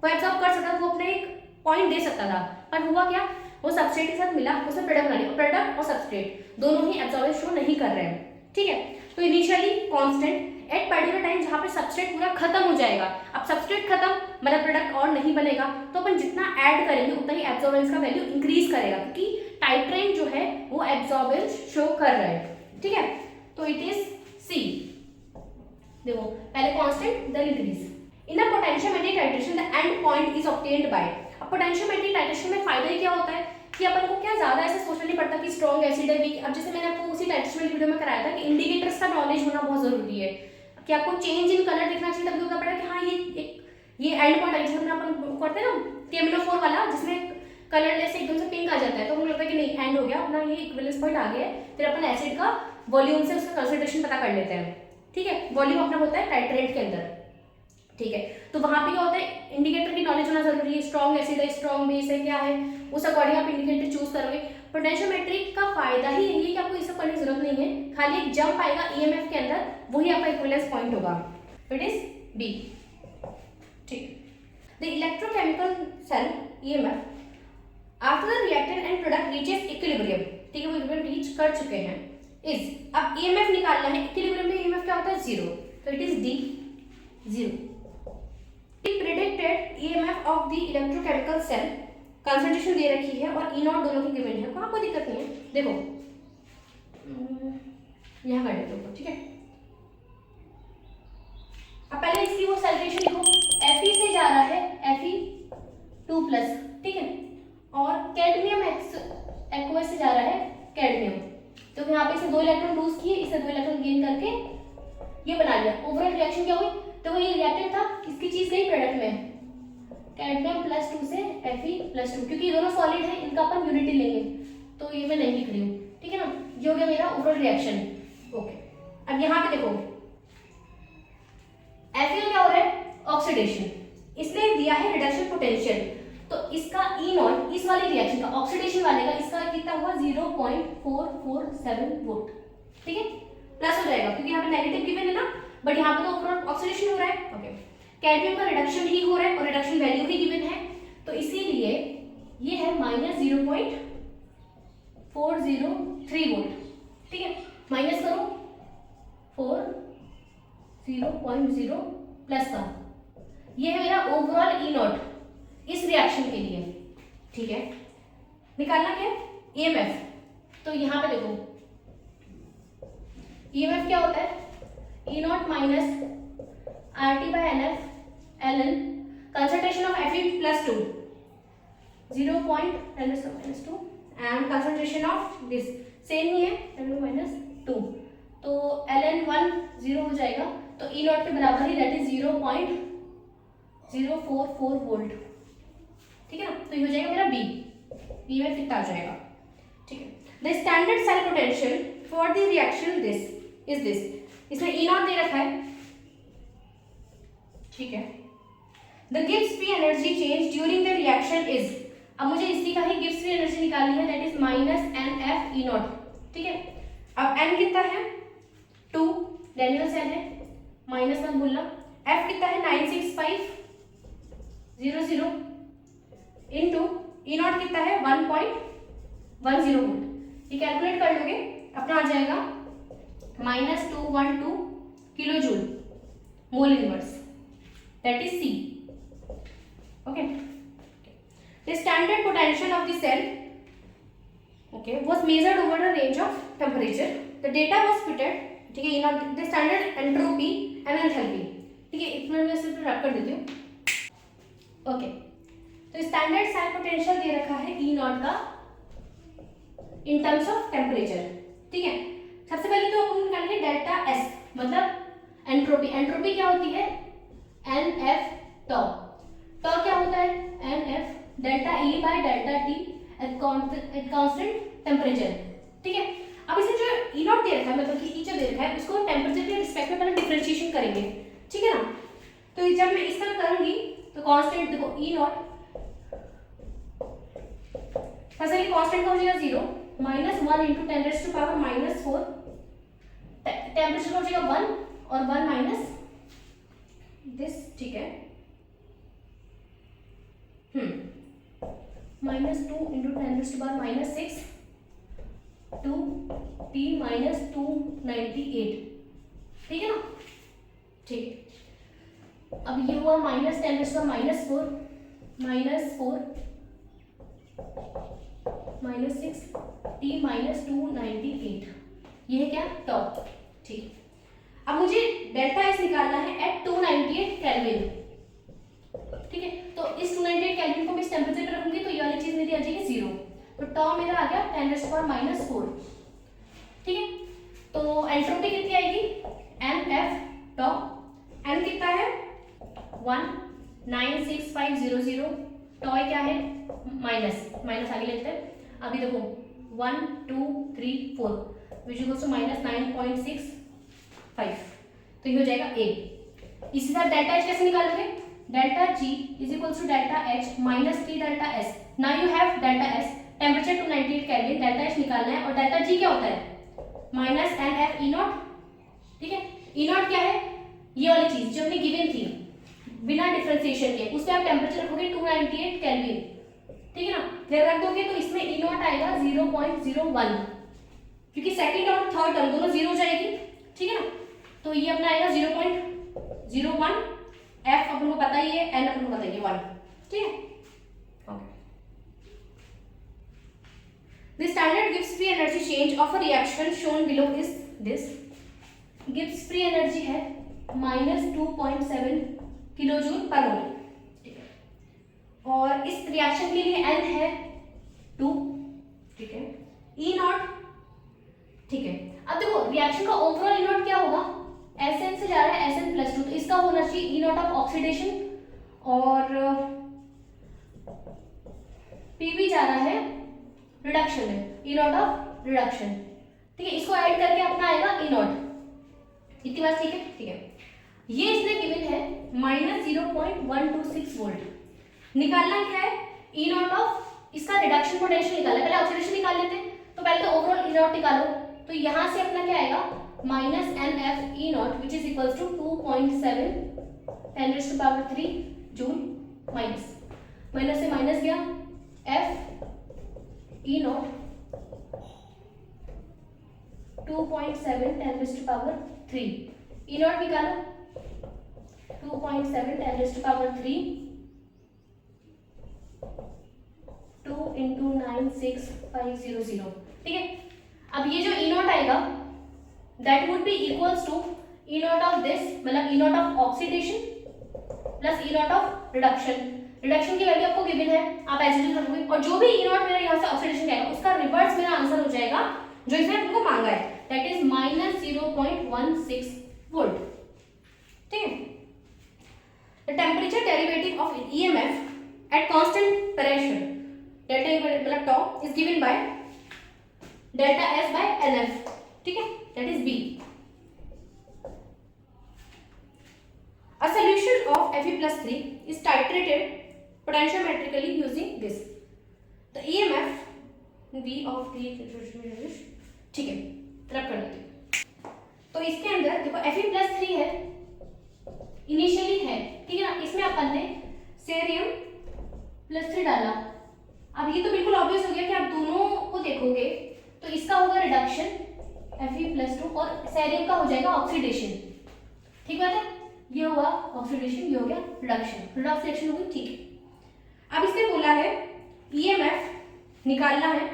वो एब्जॉर्ब कर सकता था, वो अपना एक पॉइंट दे सकता था, पर हुआ क्या, वो सबस्ट्रेट के साथ मिला, उसने प्रोडक्ट बना लिया। प्रोडक्ट और सबस्ट्रेट दोनों ही एब्जॉर्बेंस शो नहीं कर रहे हैं, ठीक है। तो initially constant, at particular time जहाँ पे सबस्ट्रेट पूरा खत्म हो जाएगा, अब सबस्ट्रेट खत्म मतलब प्रोडक्ट और नहीं बनेगा, तो अपन जितना ऐड करेंगे उतना ही एब्जॉर्बेंस का वैल्यू इंक्रीज करेगा, क्योंकि टाइट्रेंट जो है वो एब्जॉर्बेंस शो कर रहा है, ठीक है। तो इट इज सी। देखो पहले constant then increase. In a potentiometric titration the end point is obtained by. अब पोटेंशियोमेट्रिक टाइट्रेशन में फायदा ही क्या होता है कि अपन को क्या ज्यादा ऐसे सोचना नहीं पड़ता कि स्ट्रॉन्ग एसिड है, वीक। अब जैसे मैंने आपको उसी टाइट्रेशन वाली वीडियो में कराया था कि इंडिकेटर्स का नॉलेज होना बहुत जरूरी है, कि आपको चेंज इन कलर दिखना चाहिए, तभी पता पड़ा कि हाँ ये एंड पॉइंट टाइट्रेशन में अपन करते हैं ना केमिनोफोर वाला, जिसमें कलरलेस एकदम से पिंक आ जाता है तो हमें लगता है कि नहीं एंड हो गया अपना, ये इक्विवेलेंस पॉइंट आ गया है, फिर अपन एसिड का वॉल्यूम से उसका कंसंट्रेशन पता कर लेते हैं। ठीक है, वॉल्यूम अपना होता है टाइट्रेट के अंदर। ठीक है, तो वहां पे क्या होता है, इंडिकेटर की नॉलेज होना जरूरी है, स्ट्रॉन्ग एसिड है, स्ट्रॉन्ग बेस है, क्या है, उस अकॉर्डिंग आप इंडिकेटर चूज करोगे। पोटेंशियोमेट्री का फायदा ही यही है कि आपको ये सब करने की जरूरत नहीं है, खाली एक जंप आएगा ईएमएफ के अंदर, वही आपका इक्विवेलेंस पॉइंट होगा। It is B. ठीक, the electrochemical cell EMF after the reactant and product reaches equilibrium, ठीक है, वो इक्विलिब्रियम रीच कर चुके हैं, इज, अब ईएमएफ निकालना है, इक्विलिब्रियम में ईएमएफ क्या होता है, जीरो, तो it is D, zero. Predicted EMF of the electrochemical cell, concentration दे रखी है और ई नॉट दोनों की गिवन है, कोई दिक्कत नहीं है। देखो यहाँ कर देते हो, ठीक है, अब पहले इसकी वो सैचुरेशन लिखो, Fe से जा रहा है Fe2+, ठीक है, और कैडमियम एक्वस से जा रहा है कैडमियम, तो यहाँ पे इसे 2 इलेक्ट्रॉन लूज किए, इसे 2 इलेक्ट्रॉन गेन करके ये बना लिया। ओवरऑल रिएक्शन क्या हुई, तो वो ये रिएक्टेंट था, इसकी चीज गई प्रोडक्ट में, कैडमियम +2 से Fe+2, क्योंकि ये दोनों सॉलिड है, इनका अपन यूनिटी लेंगे, तो ये मैं नहीं लिख रही हूँ, ठीक है ना, ये हो गया मेरा ओवरऑल रिएक्शन। ओके, अब यहाँ पे देखो Fe क्या हो रहा है, ऑक्सीडेशन, इसने दिया है रिडक्शन पोटेंशियल, तो इसका ई नॉट, इस वाले रिएक्शन का, ऑक्सीडेशन वाले का, इसका कितना हुआ 0.447 वोल्ट, ठीक है, प्लस हो जाएगा क्योंकि यहाँ पे नेगेटिव गिवन है ना, बट यहाँ पे तो ऑक्सीडेशन हो रहा है। ओके, कैडमियम का रिडक्शन ही हो रहा है और रिडक्शन वैल्यू ही गिवन है, तो इसीलिए ये है -0.403 वोल्ट, ठीक है, माइनस करो 0.0 प्लस का, ये है मेरा ओवरऑल ई नॉट इस रिएक्शन के लिए, ठीक है। निकालना क्या है, ईएमएफ, तो यहाँ पे देखो ईएमएफ क्या होता है, E naught minus RT/NF ln concentration of Fe+2 0.10-2 and concentration of this same ही है 10-2, तो ln 1 0 हो जाएगा, तो ई नॉट के बराबर ही, दैट इज 0.044 वोल्ट, ठीक है ना, तो ये हो जाएगा मेरा बी, ईएमएफ कितना आ जाएगा, ठीक है। The standard cell potential for the reaction this is this, इसमें ई नॉट दे रखा है, ठीक है। The Gibbs free energy change during the reaction is, अब मुझे इसी का ही गिब्स फ्री एनर्जी निकालनी है, that is -NF E not, ठीक है। अब n कितना है 2, डैनियल सेल है, -1 बोलना, f कितना है 96500 इनटू ई नॉट कितना है 1.10 वोल्ट, ये कैलकुलेट कर लोगे अपना आ जाएगा -212 kilo joule mole inverse, that is C. Okay. The standard potential of the cell, okay, was measured over a range of temperature. The data was fitted, ठीक है, not the standard entropy and enthalpy, ठीक है, इतना मैं सिर्फ रख कर देती हूँ। ओके, तो स्टैंडर्ड सेल पोटेंशियल दे रखा है ई नॉट का इन टर्म्स ऑफ टेम्परेचर, ठीक है। सबसे पहले तो अपन निकालेंगे डेल्टा एस, मतलब एंट्रोपी, एंट्रोपी क्या होती है NF टॉ, टॉ क्या होता है NF delta E bye delta T at constant temperature, ठीक है। अब इसे जो ई नॉट दे रखा है, मतलब कि ई जो दे रखा है, उसको टेम्परेचर के रिस्पेक्ट में पहले डिफरेंशिएशन करेंगे, ठीक है ना, तो जब मैं इस तरह करूंगी तो कांस्टेंट देखो ई नॉट फर्स्टली कांस्टेंट का हो जाएगा 0, -1 × 10⁻⁻⁴, टेम्परेचर का हो जाएगा 1 और 1 माइनस दिस, ठीक है, -2 × 10⁻⁻⁶ 2T - 298, ठीक है ना, ठीक। अब ये हुआ -10⁻⁻⁴ -6 T - 298, ये है क्या टॉप, ठीक। अब मुझे डेल्टा एस निकालना है एट 298 केल्विन, ठीक है, तो इस 298 केल्विन को मैं इस टेम्परेचर पे रखूंगी तो ये वाली चीज मेरी आ जाएगी 0, तो टॉ मेरा आ गया 10⁻⁴, ठीक है। तो एंट्रोपी कितनी आएगी NF टॉ, n कितना है 1 96500 टॉय क्या है, माइनस, माइनस आगे लेते हैं। अभी देखो 1 2 3 4 विच इक्वल्स टू -9.65, तो ये हो जाएगा A। इसी तरह डेल्टा H कैसे निकालोगे, delta G is equals to delta H minus 3 delta S। Now you have delta S, temperature 298 kelvin, delta H निकालना है, और डेल्टा G क्या होता है, माइनस NF E नॉट। ठीक है, E नॉट क्या है, ये वाली चीज जो अपनी गिवन थी बिना डिफरेंशिएशन के, उसमें आप टेम्परेचर रखोगे 298 केल्विन, ठीक है ना, जब रख दोगे तो इसमें E नॉट आएगा 0.01, क्योंकि सेकंड और थर्ड टर्म दोनों जीरो हो जाएगी, ठीक है ना, तो ये अपना आएगा 0.01, F अपन को पता ही है, N अपन को पता ही है 1, ठीक है। The standard Gibbs free energy change of a reaction shown below is this. Gibbs free energy है -2.7 किलोजूल पर मोल, ठीक है, और इस रिएक्शन के लिए N है 2, ठीक है, E नॉट, ठीक है। अब देखो रिएक्शन का ओवरऑल E नॉट क्या होगा, Sn से जा रहा है Sn+2, तो इसका होना चाहिए E नॉट ऑफ ऑक्सीडेशन, और Pb जा रहा है रिडक्शन में, E नॉट ऑफ रिडक्शन, ठीक है, इसको ऐड करके अपना आएगा E नॉट, इतनी बात ठीक है, ठीक है। ये इसने गिवन है -0.126 वोल्ट, निकालना क्या है, E नॉट ऑफ इसका रिडक्शन पोटेंशियल निकालना है, पहले ऑक्सीडेशन निकाल लेते हैं, तो पहले तो ओवरऑल E नॉट निकालो, तो यहां से अपना क्या आएगा -NF E not which is equals to 2.7 10⁻³ joule, minus से माइनस गया, F E not 2.7 10⁻³ E not निकालो 2.7 10⁻³, 2 × 96500, ठीक है। अब ये जो E नॉट आएगा that would be equals to E naught of this, मतलब E naught of oxidation plus E naught of reduction. Reduction की वैल्यू आपको गिवन है, आप ऐसे ही रखोगे, और जो भी E नॉट मेरा यहाँ से ऑक्सीडेशन का आएगा उसका रिवर्स मेरा आंसर हो जाएगा जो इसने आपको मांगा है, दैट इज -0.16 वोल्ट, ठीक है। The temperature derivative of EMF at constant pressure delta मतलब tau is given by delta S by NF, ठीक है, that is B। A solution of Fe+3 is titrated potentiometrically using this. The EMF V of the, ठीक है, रब कर लेते हैं। तो इसके अंदर देखो Fe+3 है, इनिशियली है, ठीक है ना, इसमें अपन ने Cerium+3 डाला। अब ये तो बिल्कुल ऑब्वियस हो गया कि आप दोनों को देखोगे तो इसका होगा रिडक्शन Fe+2 और सेरियम का हो जाएगा ऑक्सीडेशन, ठीक बात है, ये हुआ ऑक्सीडेशन, ये हो गया रिडक्शन, रिडॉक्स रिएक्शन हो गई, ठीक है। अब इसने बोला है EMF निकालना है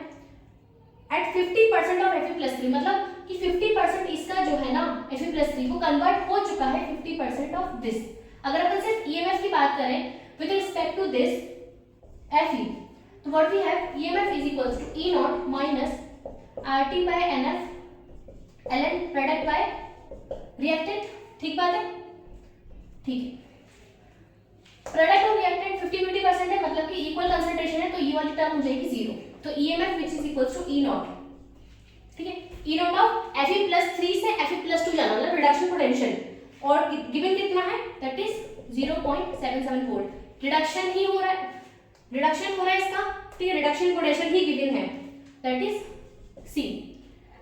एट 50% ऑफ Fe+3, मतलब कि 50% इसका जो है ना Fe+3 वो कन्वर्ट हो चुका है 50% ऑफ दिस। अगर अपन सिर्फ EMF की बात करें with respect to this Fe, तो what we have EMF is equals to E not minus RT by NF ln product by reactant, ठीक बात है, ठीक है। प्रोडक्ट और रिएक्टेंट 50-50% है, मतलब कि इक्वल कंसंट्रेशन है, तो ये वाली टर्म हो जाएगी 0, तो EMF which is equals to E naught, ठीक है, E नॉट ऑफ Fe+3 से Fe+2 जाना, मतलब रिडक्शन पोटेंशियल, और गिवन कितना है, दैट इज 0.77 वोल्ट। रिडक्शन ही हो रहा है, रिडक्शन हो रहा है इसका, ठीक है, रिडक्शन पोटेंशियल ही गिवन है, दैट इज C।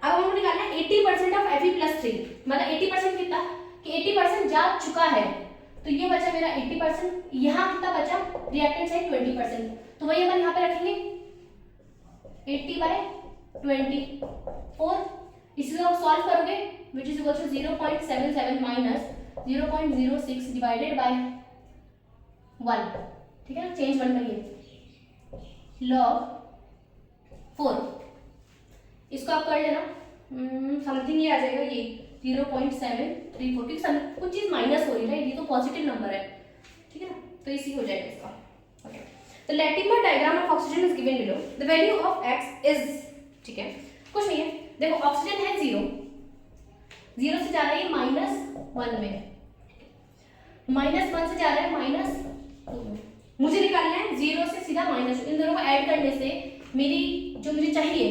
अब हमको निकालना है 80% ऑफ Fe+3, मतलब 80% कितना कि 80% जा चुका है, तो ये बचा मेरा 80%, यहाँ कितना बचा रिएक्टेंट साइड 20%, तो वही अपन यहाँ पे रखेंगे 80/24, इसी को आप सॉल्व करोगे which is equal to 0.77 minus 0.06 divided by 1, ठीक है ना, चेंज 1 करिए, log 4, इसको आप कर लेना, समथिंग ये आ जाएगा, ये 0.734, क्योंकि कुछ चीज माइनस हो रही है, ये तो पॉजिटिव नंबर है, ठीक है ना, तो इसी हो जाएगा इसका, okay. The Latimer diagram of oxygen is given below, the value of x is, ठीक है, कुछ नहीं है, देखो ऑक्सीजन है 0 से जा रहा है -1 में, -1 से जा रहा है -2 में, मुझे निकालना है 0 से सीधा -2, इन दोनों को ऐड करने से मेरी जो मुझे चाहिए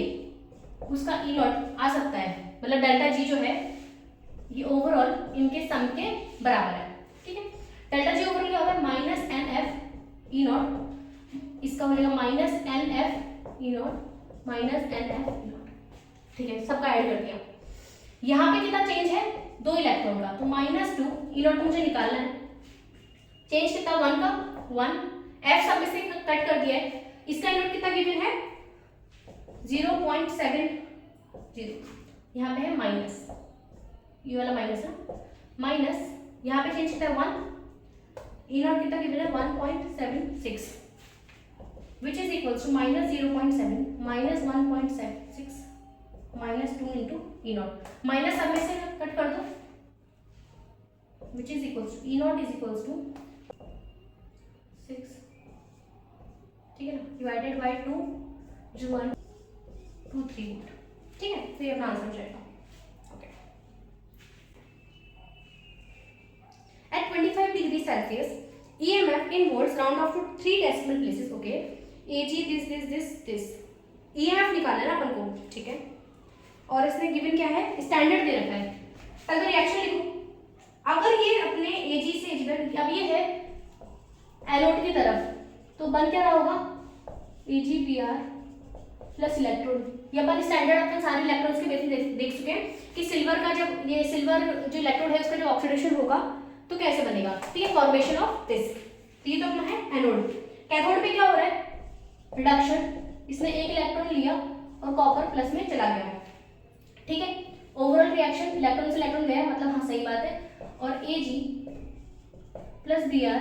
उसका ई नॉट आ सकता है, मतलब डेल्टा जी जो है ये ओवरऑल इनके सम के बराबर है। ठीक है, डेल्टा जी ओवरऑल क्या होगा, -nf ई नॉट, इसका हो जाएगा -nf E not -nf E not. ठीक है, सबका ऐड कर दिया। यहाँ पे कितना चेंज है, 2 इलेक्ट्रॉन का, तो -2 ई नॉट मुझे निकालना है। चेंज कितना, 1 का 1, f सब में से कट कर दिया है। इसका ई नॉट कितना गिवन है, 0.70, यहाँ पे है माइनस, ये वाला माइनस है, माइनस यहाँ पे चेंज कितना है 1, ई नॉट कितना गिवन है 1.76, which is equals to -0.7 -1.76 -2 into E naught, minus सब में से कट कर दो, which is equals to E naught is equals to 6, ठीक है ना, डिवाइडेड बाय 2 जो 1 2 3 वोल्ट। ठीक है, तो ये अपना आंसर हो जाएगा। Okay, at 25 degree Celsius EMF in volts round off to 3 decimal places. Okay, AG this EMF निकालना है ना अपन को, ठीक है, और इसमें गिवन क्या है, स्टैंडर्ड दे रखा है। पहले रिएक्शन लिखो, अगर ये अपने AG से AG, अब ये है एनोड की तरफ, तो बन क्या रहा होगा, AgBr प्लस इलेक्ट्रॉन। ये अपन स्टैंडर्ड अपन सारे इलेक्ट्रॉन्स के बेस में देख चुके हैं कि सिल्वर का जब ये सिल्वर जो इलेक्ट्रोड है उसका जो ऑक्सीडेशन होगा तो कैसे बनेगा, ठीक है, फॉर्मेशन ऑफ दिस। तो ये तो अपना है एनोड। कैथोड पे क्या हो रहा है, रिडक्शन, इसने एक इलेक्ट्रॉन लिया और कॉपर प्लस में चला गया, ठीक है, ओवरऑल रिएक्शन इलेक्ट्रॉन से इलेक्ट्रॉन गया, मतलब हाँ सही बात है। और Ag plus Br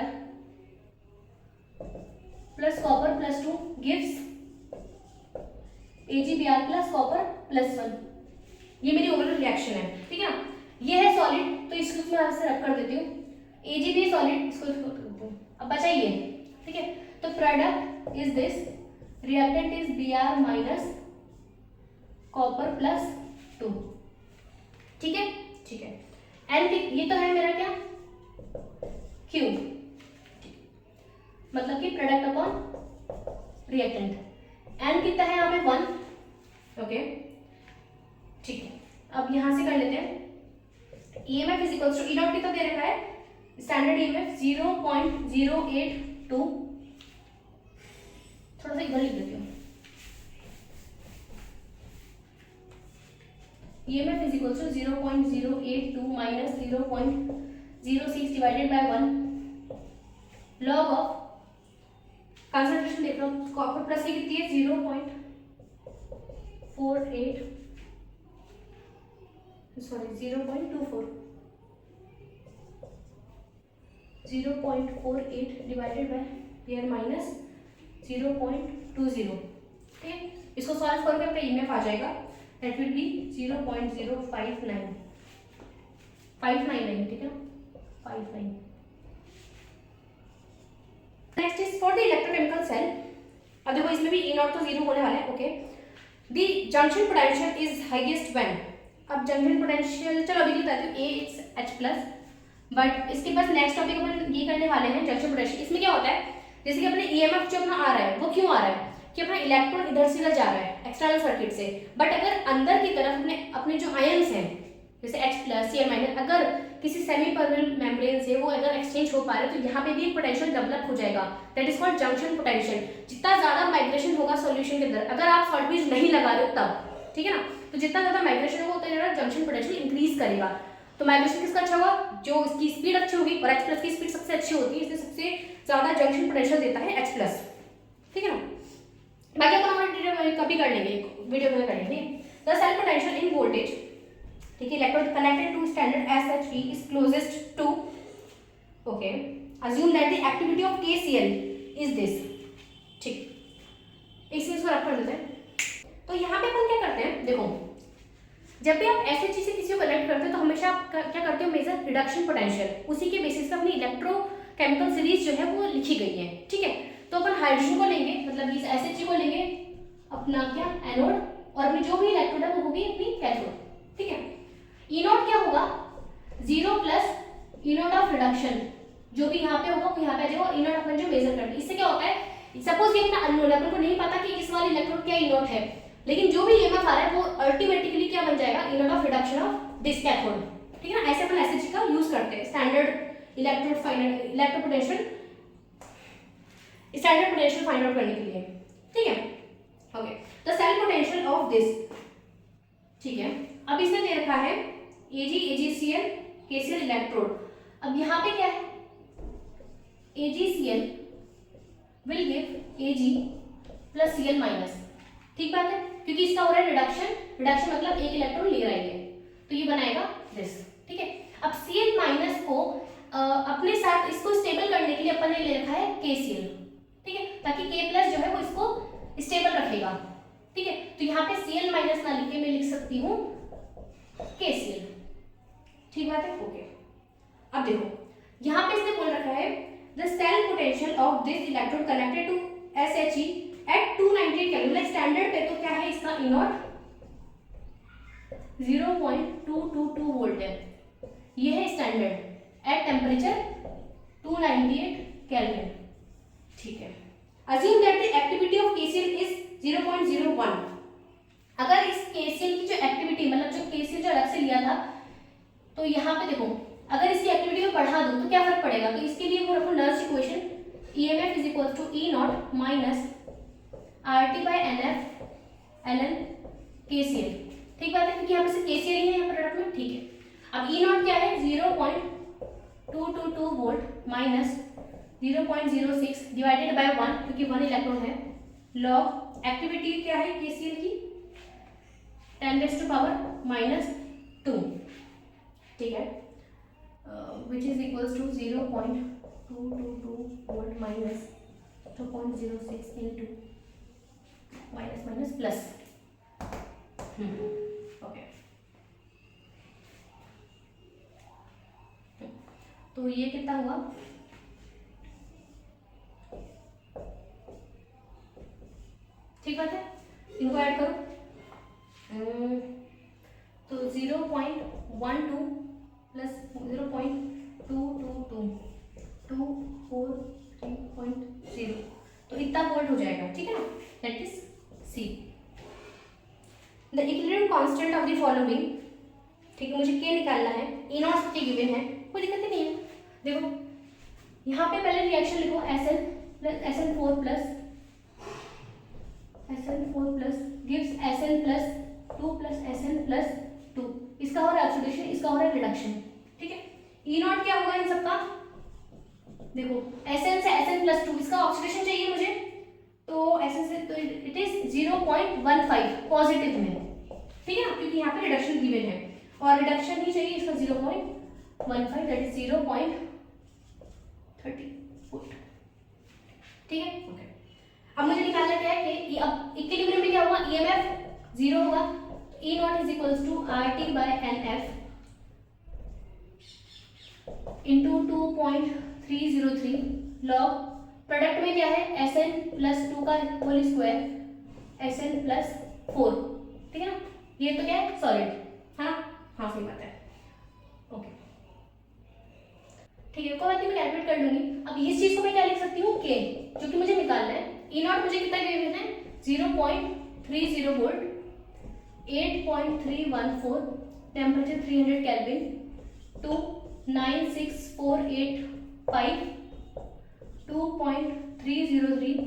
plus copper plus 2 gives AgBr plus copper plus 1, ये मेरी ओवरऑल रिएक्शन है, ठीक है ना। ये है सॉलिड, तो इसको मैं आपसे रख कर देती हूँ, Ag भी सॉलिड, इसको रख देती हूँ। अब बचा ये, ठीक है, तो product is this, reactant is Br minus copper plus 2, ठीक है, ठीक है। एंड ये तो है मेरा क्या, Q, मतलब कि प्रोडक्ट अपॉन रिएक्टेंट। एन कितना है यहाँ पे 1, ओके, ठीक है। अब यहाँ से कर लेते हैं, EMF is equals to E naught कितना दे रखा है, स्टैंडर्ड EMF 0.082, थोड़ा सा इधर लिख देती हूँ, EMF is equals to 0.082 minus 0.06 divided by 1 log of concentration देख लो, कॉपर प्लस की कितनी है 0.48, sorry 0.48 divided by Br minus 0.20, ठीक है। इसको सॉल्व करोगे आपका EMF आ जाएगा, दैट विल बी 0.0599, ठीक है, 59। Next is for the electrochemical cell. अब देखो इसमें भी ई नॉट तो 0 होने वाला है, okay. The junction potential is highest when, अब जंक्शन पोटेंशियल चलो अभी बताती हूँ, H प्लस, बट इसके पास नेक्स्ट टॉपिक अपन ये करने वाले हैं जंक्शन पोटेंशियल। इसमें क्या होता है, जैसे कि अपने EMF जो अपना आ रहा है वो क्यों आ रहा है, कि अपना इलेक्ट्रॉन इधर से इधर जा रहा है एक्सटर्नल सर्किट से, बट अगर अंदर की तरफ अपने जो आयंस हैं जैसे H प्लस या माइनस, अगर किसी सेमी परमेबल मेम्ब्रेन से वो अगर एक्सचेंज हो पा रहे तो यहाँ पे भी एक पोटेंशियल डेवलप हो जाएगा, that is called junction potential. जितना ज्यादा माइग्रेशन होगा सॉल्यूशन के अंदर, अगर आप सॉल्ट बीज नहीं लगा रहे हो तब, ठीक है ना, तो जितना ज्यादा माइग्रेशन होगा उतना ज्यादा जंक्शन पोटेंशियल इंक्रीज करेगा। तो माइग्रेशन किसका अच्छा होगा, जो इसकी स्पीड अच्छी होगी, और H प्लस की स्पीड सबसे अच्छी होती है, इसलिए सबसे ज्यादा जंक्शन पोटेंशियल देता है H प्लस, ठीक है ना। बाकी अपन कभी कर लेंगे, वीडियो में कर लेंगे। The cell potential in voltage, ठीक है, electrode connected to standard SHV is closest to, okay, assume that the activity of KCl is this, ठीक, इस चीज को रख कर देते हैं। तो यहाँ पे अपन क्या करते हैं, देखो जब भी आप SHG से किसी को कनेक्ट करते हैं तो हमेशा आप क्या करते हो, मेजर रिडक्शन पोटेंशियल, उसी के बेसिस पे अपनी इलेक्ट्रोकेमिकल सीरीज जो है वो लिखी गई है, ठीक है। तो अपन हाइड्रोजन को लेंगे, मतलब इस SHG को लेंगे अपना क्या एनोड, और अपनी जो भी इलेक्ट्रोड है वो होगी अपनी कैथोड, ठीक है। ई नॉट क्या होगा, 0 plus E not of reduction, जो भी यहाँ पे होगा वो यहाँ पे आ जाएगा और ई नॉट अपन जो मेजर करते हैं। इससे क्या होता है, सपोज ये अपना अननोन है, अपन को नहीं पता कि इस वाले इलेक्ट्रोड क्या ई नॉट है, लेकिन जो भी ईएमएफ आ रहा है वो अल्टीमेटिकली क्या बन जाएगा, E not of reduction of this cathode. ठीक है ना, ऐसे अपन एसएचजी का यूज करते हैं standard electrode find electro potential standard potential find out करने के लिए। ठीक है, okay. The cell potential of this, ठीक है, अब इसने दे रखा है AgCl KCl इलेक्ट्रोड। अब यहाँ पे क्या है, AgCl will give Ag plus Cl minus. ठीक बात है, क्योंकि इसका हो रहा है रिडक्शन, रिडक्शन मतलब एक इलेक्ट्रॉन ले रहा है, तो ये बनाएगा दिस। ठीक है, अब Cl माइनस को अपने साथ इसको स्टेबल करने के लिए अपन ने ले रखा है KCl। ठीक है, ताकि K प्लस जो है वो इसको स्टेबल रखेगा। ठीक है, तो यहाँ पे Cl माइनस ना लिख के मैं लिख सकती हूँ KCl। ठीक बात है, ओके। अब देखो यहाँ पे इसने बोल रखा है the cell potential of this electrode connected to SHE at 298 kelvin. Standard पे तो क्या है इसका ई नॉट 0.222 वोल्ट है, ये है स्टैंडर्ड एट टेम्परेचर 298 केल्विन। ठीक है, assume that the activity of KCl is 0.01। अगर इस KCl की जो एक्टिविटी मतलब जो KCl जो अलग से लिया था, तो यहाँ पे देखो अगर इसकी एक्टिविटी में बढ़ा दूं तो क्या फर्क पड़ेगा, तो इसके लिए वो रखो Nernst equation EMF is equal to E not minus RT by NF ln KCl। ठीक बात है, क्योंकि यहाँ पे से KCl ही है यहाँ प्रोडक्ट में। ठीक है, अब E नॉट क्या है 0.222 वोल्ट माइनस 0.06 डिवाइडेड बाय 1, क्योंकि 1 इलेक्ट्रॉन है, लॉग एक्टिविटी क्या है KCl की 10⁻⁻²। ठीक है, which is equals to 0.222 volt minus 2.06 into minus plus। Okay, तो ये कितना हुआ, ठीक बात है, इनको ऐड करो तो 0.12 प्लस 0.222 243.0, तो इतना वोल्ट हो जाएगा। ठीक है ना, that is C. The equilibrium constant of the following, ठीक है, मुझे के निकालना है, ई नॉट के गिवन है, कोई दिक्कत नहीं है। देखो यहाँ पे पहले रिएक्शन लिखो Sn plus SN4 plus gives Sn plus 2 plus Sn plus 2। इसका हो रहा है ऑक्सीडेशन, इसका हो रहा है रिडक्शन। ठीक है, ई नॉट क्या होगा इन सबका, देखो Sn से Sn प्लस 2, इसका ऑक्सीडेशन चाहिए मुझे, तो Sn से तो इट इज 0.15 पॉजिटिव में। ठीक है ना, क्योंकि यहाँ पे रिडक्शन गिवन है और रिडक्शन ही चाहिए इसका 0.15, दैट इज 0.30 वोल्ट। ठीक है, ओके। अब मुझे निकालना क्या है कि अब इक्विलिब्रियम में क्या होगा, EMF 0 होगा, E not is equals to RT by NF into 2.303 log product में क्या है Sn प्लस 2 का होल स्क्वायर Sn प्लस 4। ठीक है ना, ये तो क्या है सॉलिड, हाँ हाँ सही बात है, ओके। ठीक है, कोई बात नहीं, मैं कैलकुलेट कर लूंगी। अब इस चीज को मैं क्या लिख सकती हूँ, के, जो कि मुझे निकालना है। ई नॉट मुझे कितना गिवन है 0.30 volt 8.314 temperature 300 kelvin to 96485 2.303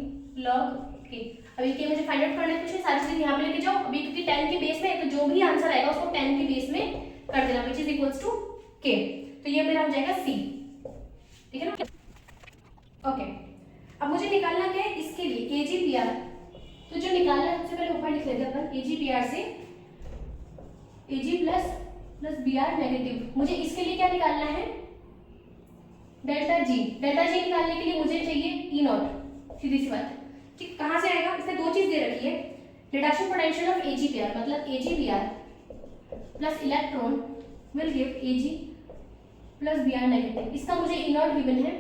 log के। अभी के मुझे फाइंड आउट करना है, कुछ सारी चीजें यहाँ पे लेके जाओ अभी, क्योंकि 10 के बेस में, तो जो भी आंसर आएगा उसको 10 के बेस में कर देना, विच इज इक्वल्स टू के। तो ये मेरा हो जाएगा सी। ठीक है ना, ओके। अब मुझे निकालना क्या है इसके लिए AgPr, तो जो निकालना है सबसे पहले ऊपर लिख लेते हैं अपन AgPr से Ag प्लस Br नेगेटिव। मुझे इसके लिए क्या निकालना है, डेल्टा G। डेल्टा G निकालने के लिए मुझे चाहिए E नॉट, सीधी सी बात है। ठीक, कहाँ से आएगा, इसने दो चीज दे रखी है, रिडक्शन पोटेंशियल ऑफ AgPr मतलब AgPr plus electron will give Ag plus Br negative. इसका मुझे E नॉट गिवन है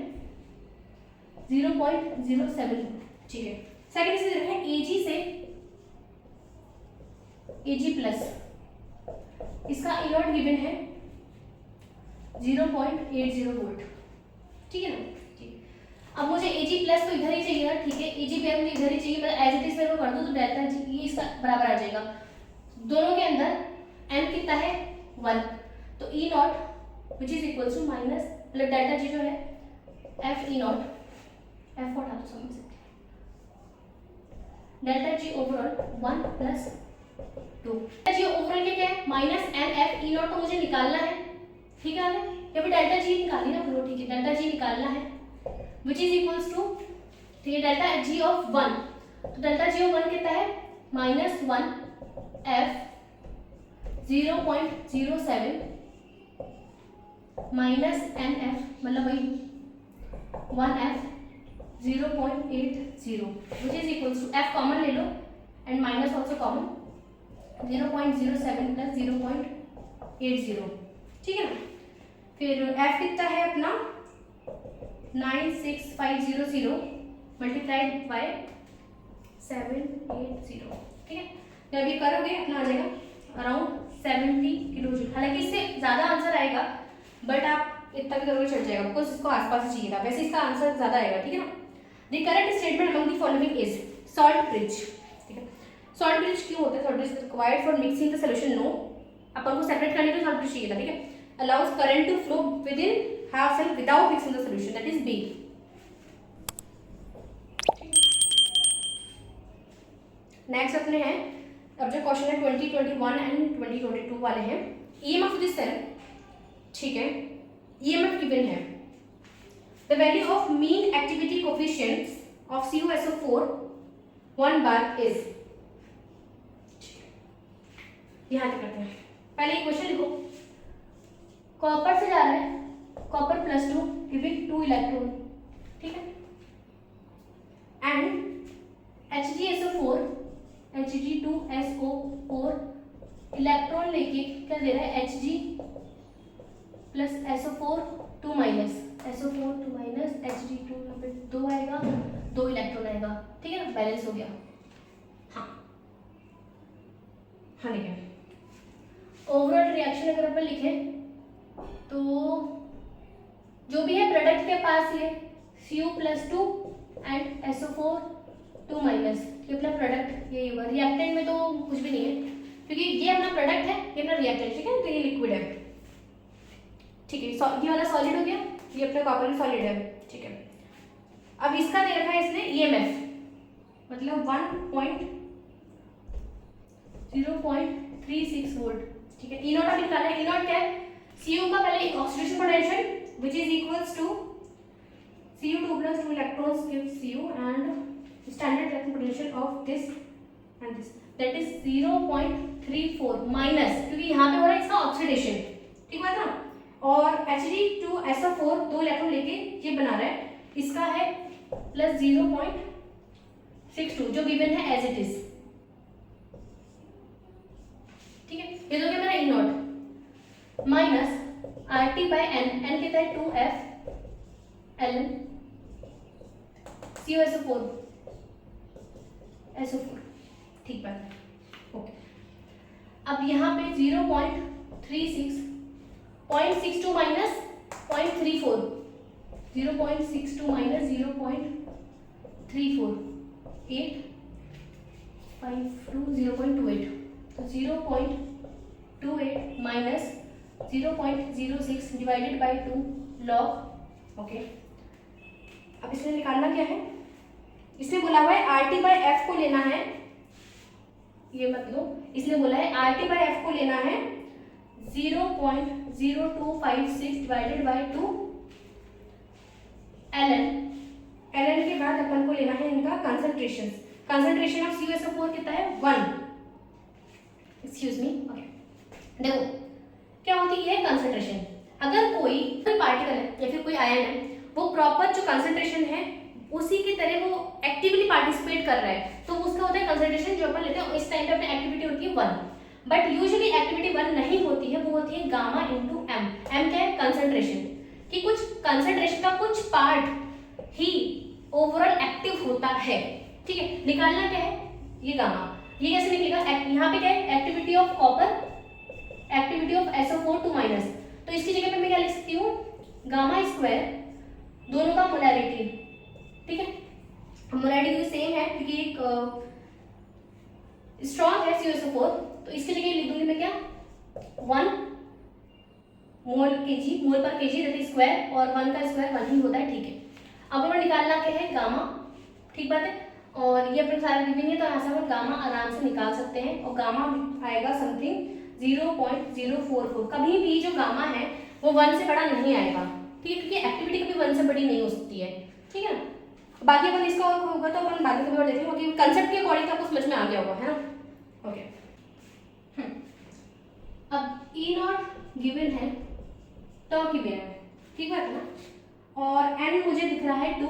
0.07। ठीक है, सेकंड से है Ag से Ag प्लस, इसका E नॉट गिवन है 0.80 वोल्ट। ठीक है ना। ठीक, अब मुझे Ag प्लस तो इधर ही चाहिए ना, ठीक है, Ag भी मुझे इधर ही चाहिए, मतलब एज इट इज मैं कर दूँ तो डेल्टा G ये इसका बराबर आ जाएगा। दोनों के अंदर m कितना है 1, तो E not which is equal to minus मतलब डेल्टा G जो है f E नॉट, f हटा दो समझ सकते, delta G overall 1 plus 2, delta G overall क्या है minus m f E not तो मुझे निकालना है, ठीक है, या फिर डेल्टा G निकाली ना फिर, ठीक है, डेल्टा G निकालना है विच इज इक्वल्स टू, ठीक है, डेल्टा G ऑफ 1, तो डेल्टा G ऑफ 1 कितना है minus 1 f 0.07 minus N F मतलब वही 1f 0.80 which is equals to f common ले लो and minus also common 0.07 plus 0.80, ठीक है ना। फिर f कितना है अपना 96500 मल्टीप्लाइड बाय 780, ठीक है, जब ये करोगे अपना आ जाएगा अराउंड 70 किलो जूल। हालांकि इससे ज़्यादा आंसर आएगा बट आप इतना भी करोगे चल जाएगा, बिकॉज इसको आसपास ही चाहिए था, वैसे इसका आंसर ज़्यादा आएगा, ठीक है ना। The correct statement among the following is salt bridge, ठीक है, सॉल्ट ब्रिज क्यों होता है, salt bridge required for mixing the solution, no अपन को सेपरेट करने के लिए सॉल्ट ब्रिज चाहिए था, ठीक है, allows current to flow within half cell without mixing the solution, that is B. Next अपने हैं अब जो क्वेश्चन है 2021 एंड 2022 वाले हैं, ईएमएफ ऑफ दिस सेल, ठीक है, ईएमएफ गिवन है, the value of mean activity coefficients of CuSO4 1 bar is, यहाँ क्या करते हैं, पहले क्वेश्चन लिखो, कॉपर से जा रहा है, कॉपर +2 गिविंग 2 इलेक्ट्रॉन, ठीक है, एंड HgSO4 Hg2SO4 इलेक्ट्रॉन लेके क्या दे रहा है Hg plus SO4 2 minus SO4 2 minus Hg2, यहाँ पे 2 आएगा, 2 इलेक्ट्रॉन आएगा, ठीक है ना, बैलेंस हो गया। हाँ हाँ लिखे ओवरऑल रिएक्शन अगर अपन लिखें तो जो भी है प्रोडक्ट के पास ये Cu+2 एंड SO4 2 माइनस, ये अपना प्रोडक्ट ये होगा, रिएक्टेंट में तो कुछ भी नहीं है क्योंकि ये अपना प्रोडक्ट है, ये अपना रिएक्टेंट, ठीक है, तो ये लिक्विड है, ठीक है, ये वाला सॉलिड हो गया, ये अपना कॉपर भी सॉलिड है, ठीक है। अब इसका दे रखा है इसने EMF मतलब 0.36 वोल्ट, ठीक है, E0 अब निकालना है, E0 क्या है, Cu का पहले oxidation potential which is equals to Cu2 plus 2 electrons gives Cu and standard reaction potential of this and this that is 0.34 minus, क्योंकि यहाँ पे हो रहा है इसका ऑक्सीडेशन, ठीक बात ना, और Hg2SO4 2 इलेक्ट्रॉन लेके ये बना रहा है, इसका है प्लस 0.62 जो गिवन है एज इट इज, ठीक है, ये तो क्या मेरा E0 माइनस RT/N, N कितना है 2F ln CuSO4 SO4, ठीक बात है, ओके। अब यहाँ पे 0.36 0.62 माइनस 0.34 0.62 माइनस 0.34 852 0.28, तो 0.28 minus 0.06 divided bye 2 log, okay. अब इसमें निकालना क्या है, इसने बोला हुआ है RT/F को लेना है, ये मत लो, इसने बोला है RT/F को लेना है 0.0256 डिवाइडेड बाय 2 ln के बाद अपन को लेना है इनका कंसंट्रेशन, कंसंट्रेशन ऑफ CuSO4 कितना है 1, एक्सक्यूज मी, ओके। देखो क्या होती है कंसंट्रेशन, अगर कोई पार्टिकल है या फिर कोई आयन है वो प्रॉपर जो कंसंट्रेशन है उसी की तरह वो एक्टिवली पार्टिसिपेट कर रहा है तो उसका होता है कंसंट्रेशन, जो अपन लेते हैं इस टाइम पे अपनी एक्टिविटी होती है 1, बट यूजुअली एक्टिविटी 1 नहीं होती है, वो होती है गामा इंटू एम। एम क्या है कंसंट्रेशन, कि कुछ कंसंट्रेशन का कुछ पार्ट ही ओवरऑल एक्टिव होता है, ठीक है। निकालना क्या है ये गामा, ये कैसे निकलेगा, यहाँ पे क्या है activity of copper, activity of SO4 2 minus, तो इसकी जगह पे मैं क्या लिख सकती हूँ गामा स्क्वायर दोनों का मोलैरिटी, ठीक है, मोलैरिटी भी सेम है क्योंकि एक स्ट्रॉन्ग है CuSO4, तो इसके लिए लिख दूंगी मैं क्या 1 मोल पर केजी दैट इज स्क्वायर, और 1 का स्क्वायर 1 ही होता है, ठीक है। अब हमें निकालना क्या है गामा, ठीक बात है, और ये अपने सारे गिवन है तो यहाँ से हम गामा आराम से निकाल सकते हैं, और गामा आएगा समथिंग 0.044। कभी भी जो गामा है वो 1 से बड़ा नहीं आएगा, ठीक है, क्योंकि एक्टिविटी कभी 1 से बड़ी नहीं हो सकती है, ठीक है ना। बाकी अपन इसका और होगा तो अपन बाकी कभी और देखेंगे, क्योंकि कंसेप्ट के अकॉर्डिंग आपको समझ में आ गया होगा, है ना। ओके, अब E नॉट गिवन है, टॉ की बेयर है, ठीक बात है ना, और n मुझे दिख रहा है 2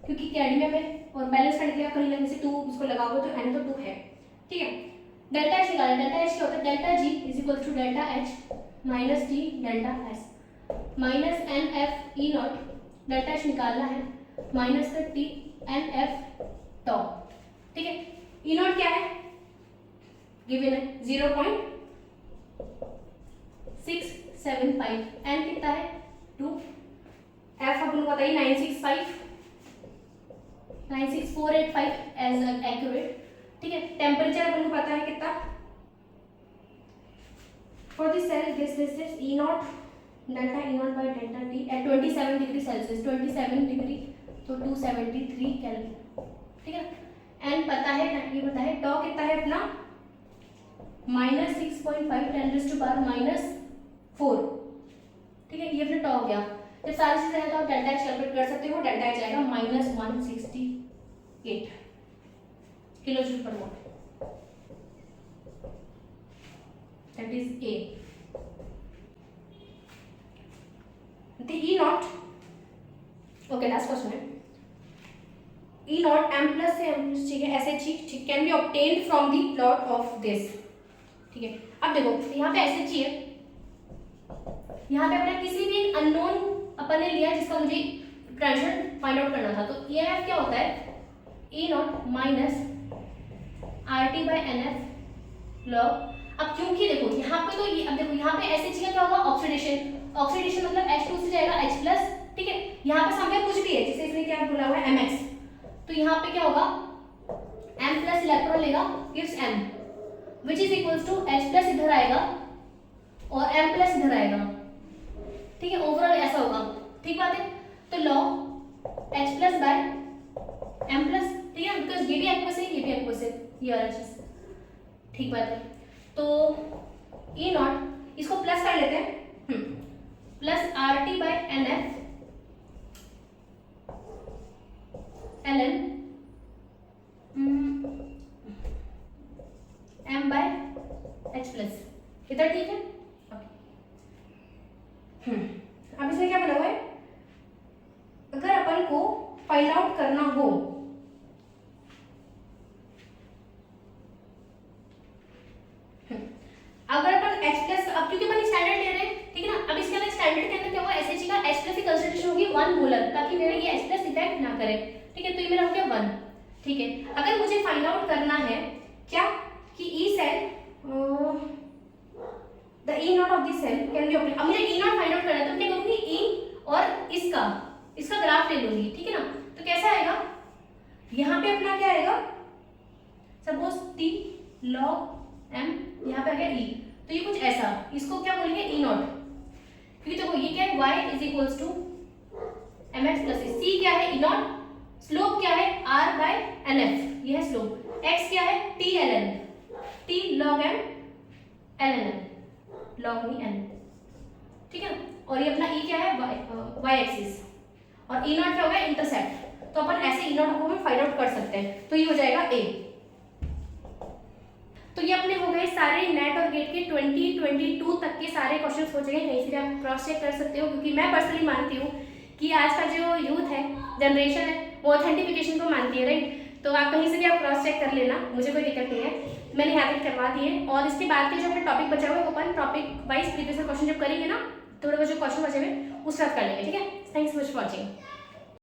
क्योंकि कैडमियम में, और बैलेंस करने के लिए कहीं ना से 2 उसको लगाओगे तो n तो 2 है, ठीक है। डेल्टा H निकालें, डेल्टा H क्या होता है, delta G is equal to delta H minus T delta S minus NF E naught, delta H निकालना है माइनस का T NF टॉ, ठीक है। E नॉट क्या है गिवन है 0.675, n कितना है 2, f अपन को बताइए 96485 एज एक्यूरेट, ठीक है। टेम्परेचर अपन को पता है कितना for this cell, this is E naught delta E naught by delta T at 27 degree Celsius, 27 degree तो 273 केल्विन, ठीक है। n पता है, ये पता है, टॉ कितना है अपना -6.5 10⁻⁻⁴, ठीक है, ये अपना टॉ हो गया। जब सारी चीजें हैं तो आप डेल्टा H कैलकुलेट कर सकते हो, डेल्टा H आएगा -168 kilojoule per mole, that is A। The E naught, okay last question है, E नॉट M प्लस से M प्लस, ठीक है, SHE ठीक can be obtained from the plot of this, ठीक है। अब देखो यहाँ पे SHE है, यहाँ पे अपने किसी भी अननोन अपन ने लिया जिसका मुझे पोटेंशियल फाइंड आउट करना था, तो EF क्या होता है E not minus RT by NF log. अब क्योंकि देखो यहाँ पे तो ये, अब देखो यहाँ पे SHE का क्या होगा ऑक्सीडेशन, ऑक्सीडेशन मतलब H2 से जाएगा H प्लस, ठीक है। यहाँ पे सामने कुछ भी है, जैसे इसने क्या बोला हुआ है MX, तो यहाँ पे क्या होगा M प्लस इलेक्ट्रॉन लेगा gives M which is equals to H plus इधर आएगा और M प्लस इधर आएगा, ठीक है, ओवरऑल ऐसा होगा, ठीक बात है। तो log H plus by M plus, ठीक है, बिकॉज ये भी एक्वस है, ये भी एक्वस है, ये वाला चीज, ठीक बात है। तो E नॉट इसको प्लस कर लेते हैं, plus RT by NF ln M by H plus, इधर ठीक है। अब इसमें क्या बना हुआ है, अगर अपन को फाइंड आउट करना हो अगर अपन H प्लस, अब क्योंकि अपन स्टैंडर्ड ले रहे हैं, ठीक है ना, अब इसके अंदर स्टैंडर्ड के अंदर क्या होगा SHE का H प्लस की कंसंट्रेशन होगी 1 मोलर, ताकि मेरा ये H प्लस इफेक्ट ना करे, ठीक है, तो ये मेरा हो गया 1, ठीक है। अगर मुझे फाइंड आउट करना है क्या कि E cell the E naught of this cell can be obtained, अब मुझे E नॉट फाइंड आउट करना है तो क्या करूंगी E और इसका ग्राफ ले लूंगी, ठीक है ना। तो कैसा आएगा, यहाँ पे अपना क्या आएगा, सपोज T log M, यहाँ पे आ गया E, तो ये कुछ ऐसा, इसको क्या बोलेंगे E नॉट, क्योंकि देखो ये क्या है y is equals to mx plus C क्या है E नॉट, स्लोप क्या है R बाय NF, ये है स्लोप, x क्या है T ln, T log M ln M, log नहीं n, ठीक है, और ये अपना E क्या है y एक्सिस, और E नॉट क्या होगा इंटरसेप्ट, तो अपन ऐसे E नॉट को फाइंड आउट कर सकते हैं, तो ये हो जाएगा A। तो ये अपने हो गए सारे नेट और गेट के 2022 तक के सारे क्वेश्चंस हो जाएंगे, कहीं से भी आप क्रॉस चेक कर सकते हो, क्योंकि मैं पर्सनली मानती हूँ कि आज का जो यूथ है, जनरेशन है, वो ऑथेंटिफिकेशन को मानती है, राइट। तो आप कहीं से भी आप क्रॉस चेक कर लेना, मुझे कोई दिक्कत नहीं है, मैंने यहाँ तक करवा दिए। और इसके बाद के जो अपने टॉपिक बचा हुआ है वो अपन टॉपिक वाइज प्रीवियस क्वेश्चन जब करेंगे ना, थोड़े बहुत जो क्वेश्चन बचे हुए उस रात कर लेंगे, ठीक है। Thanks for watching.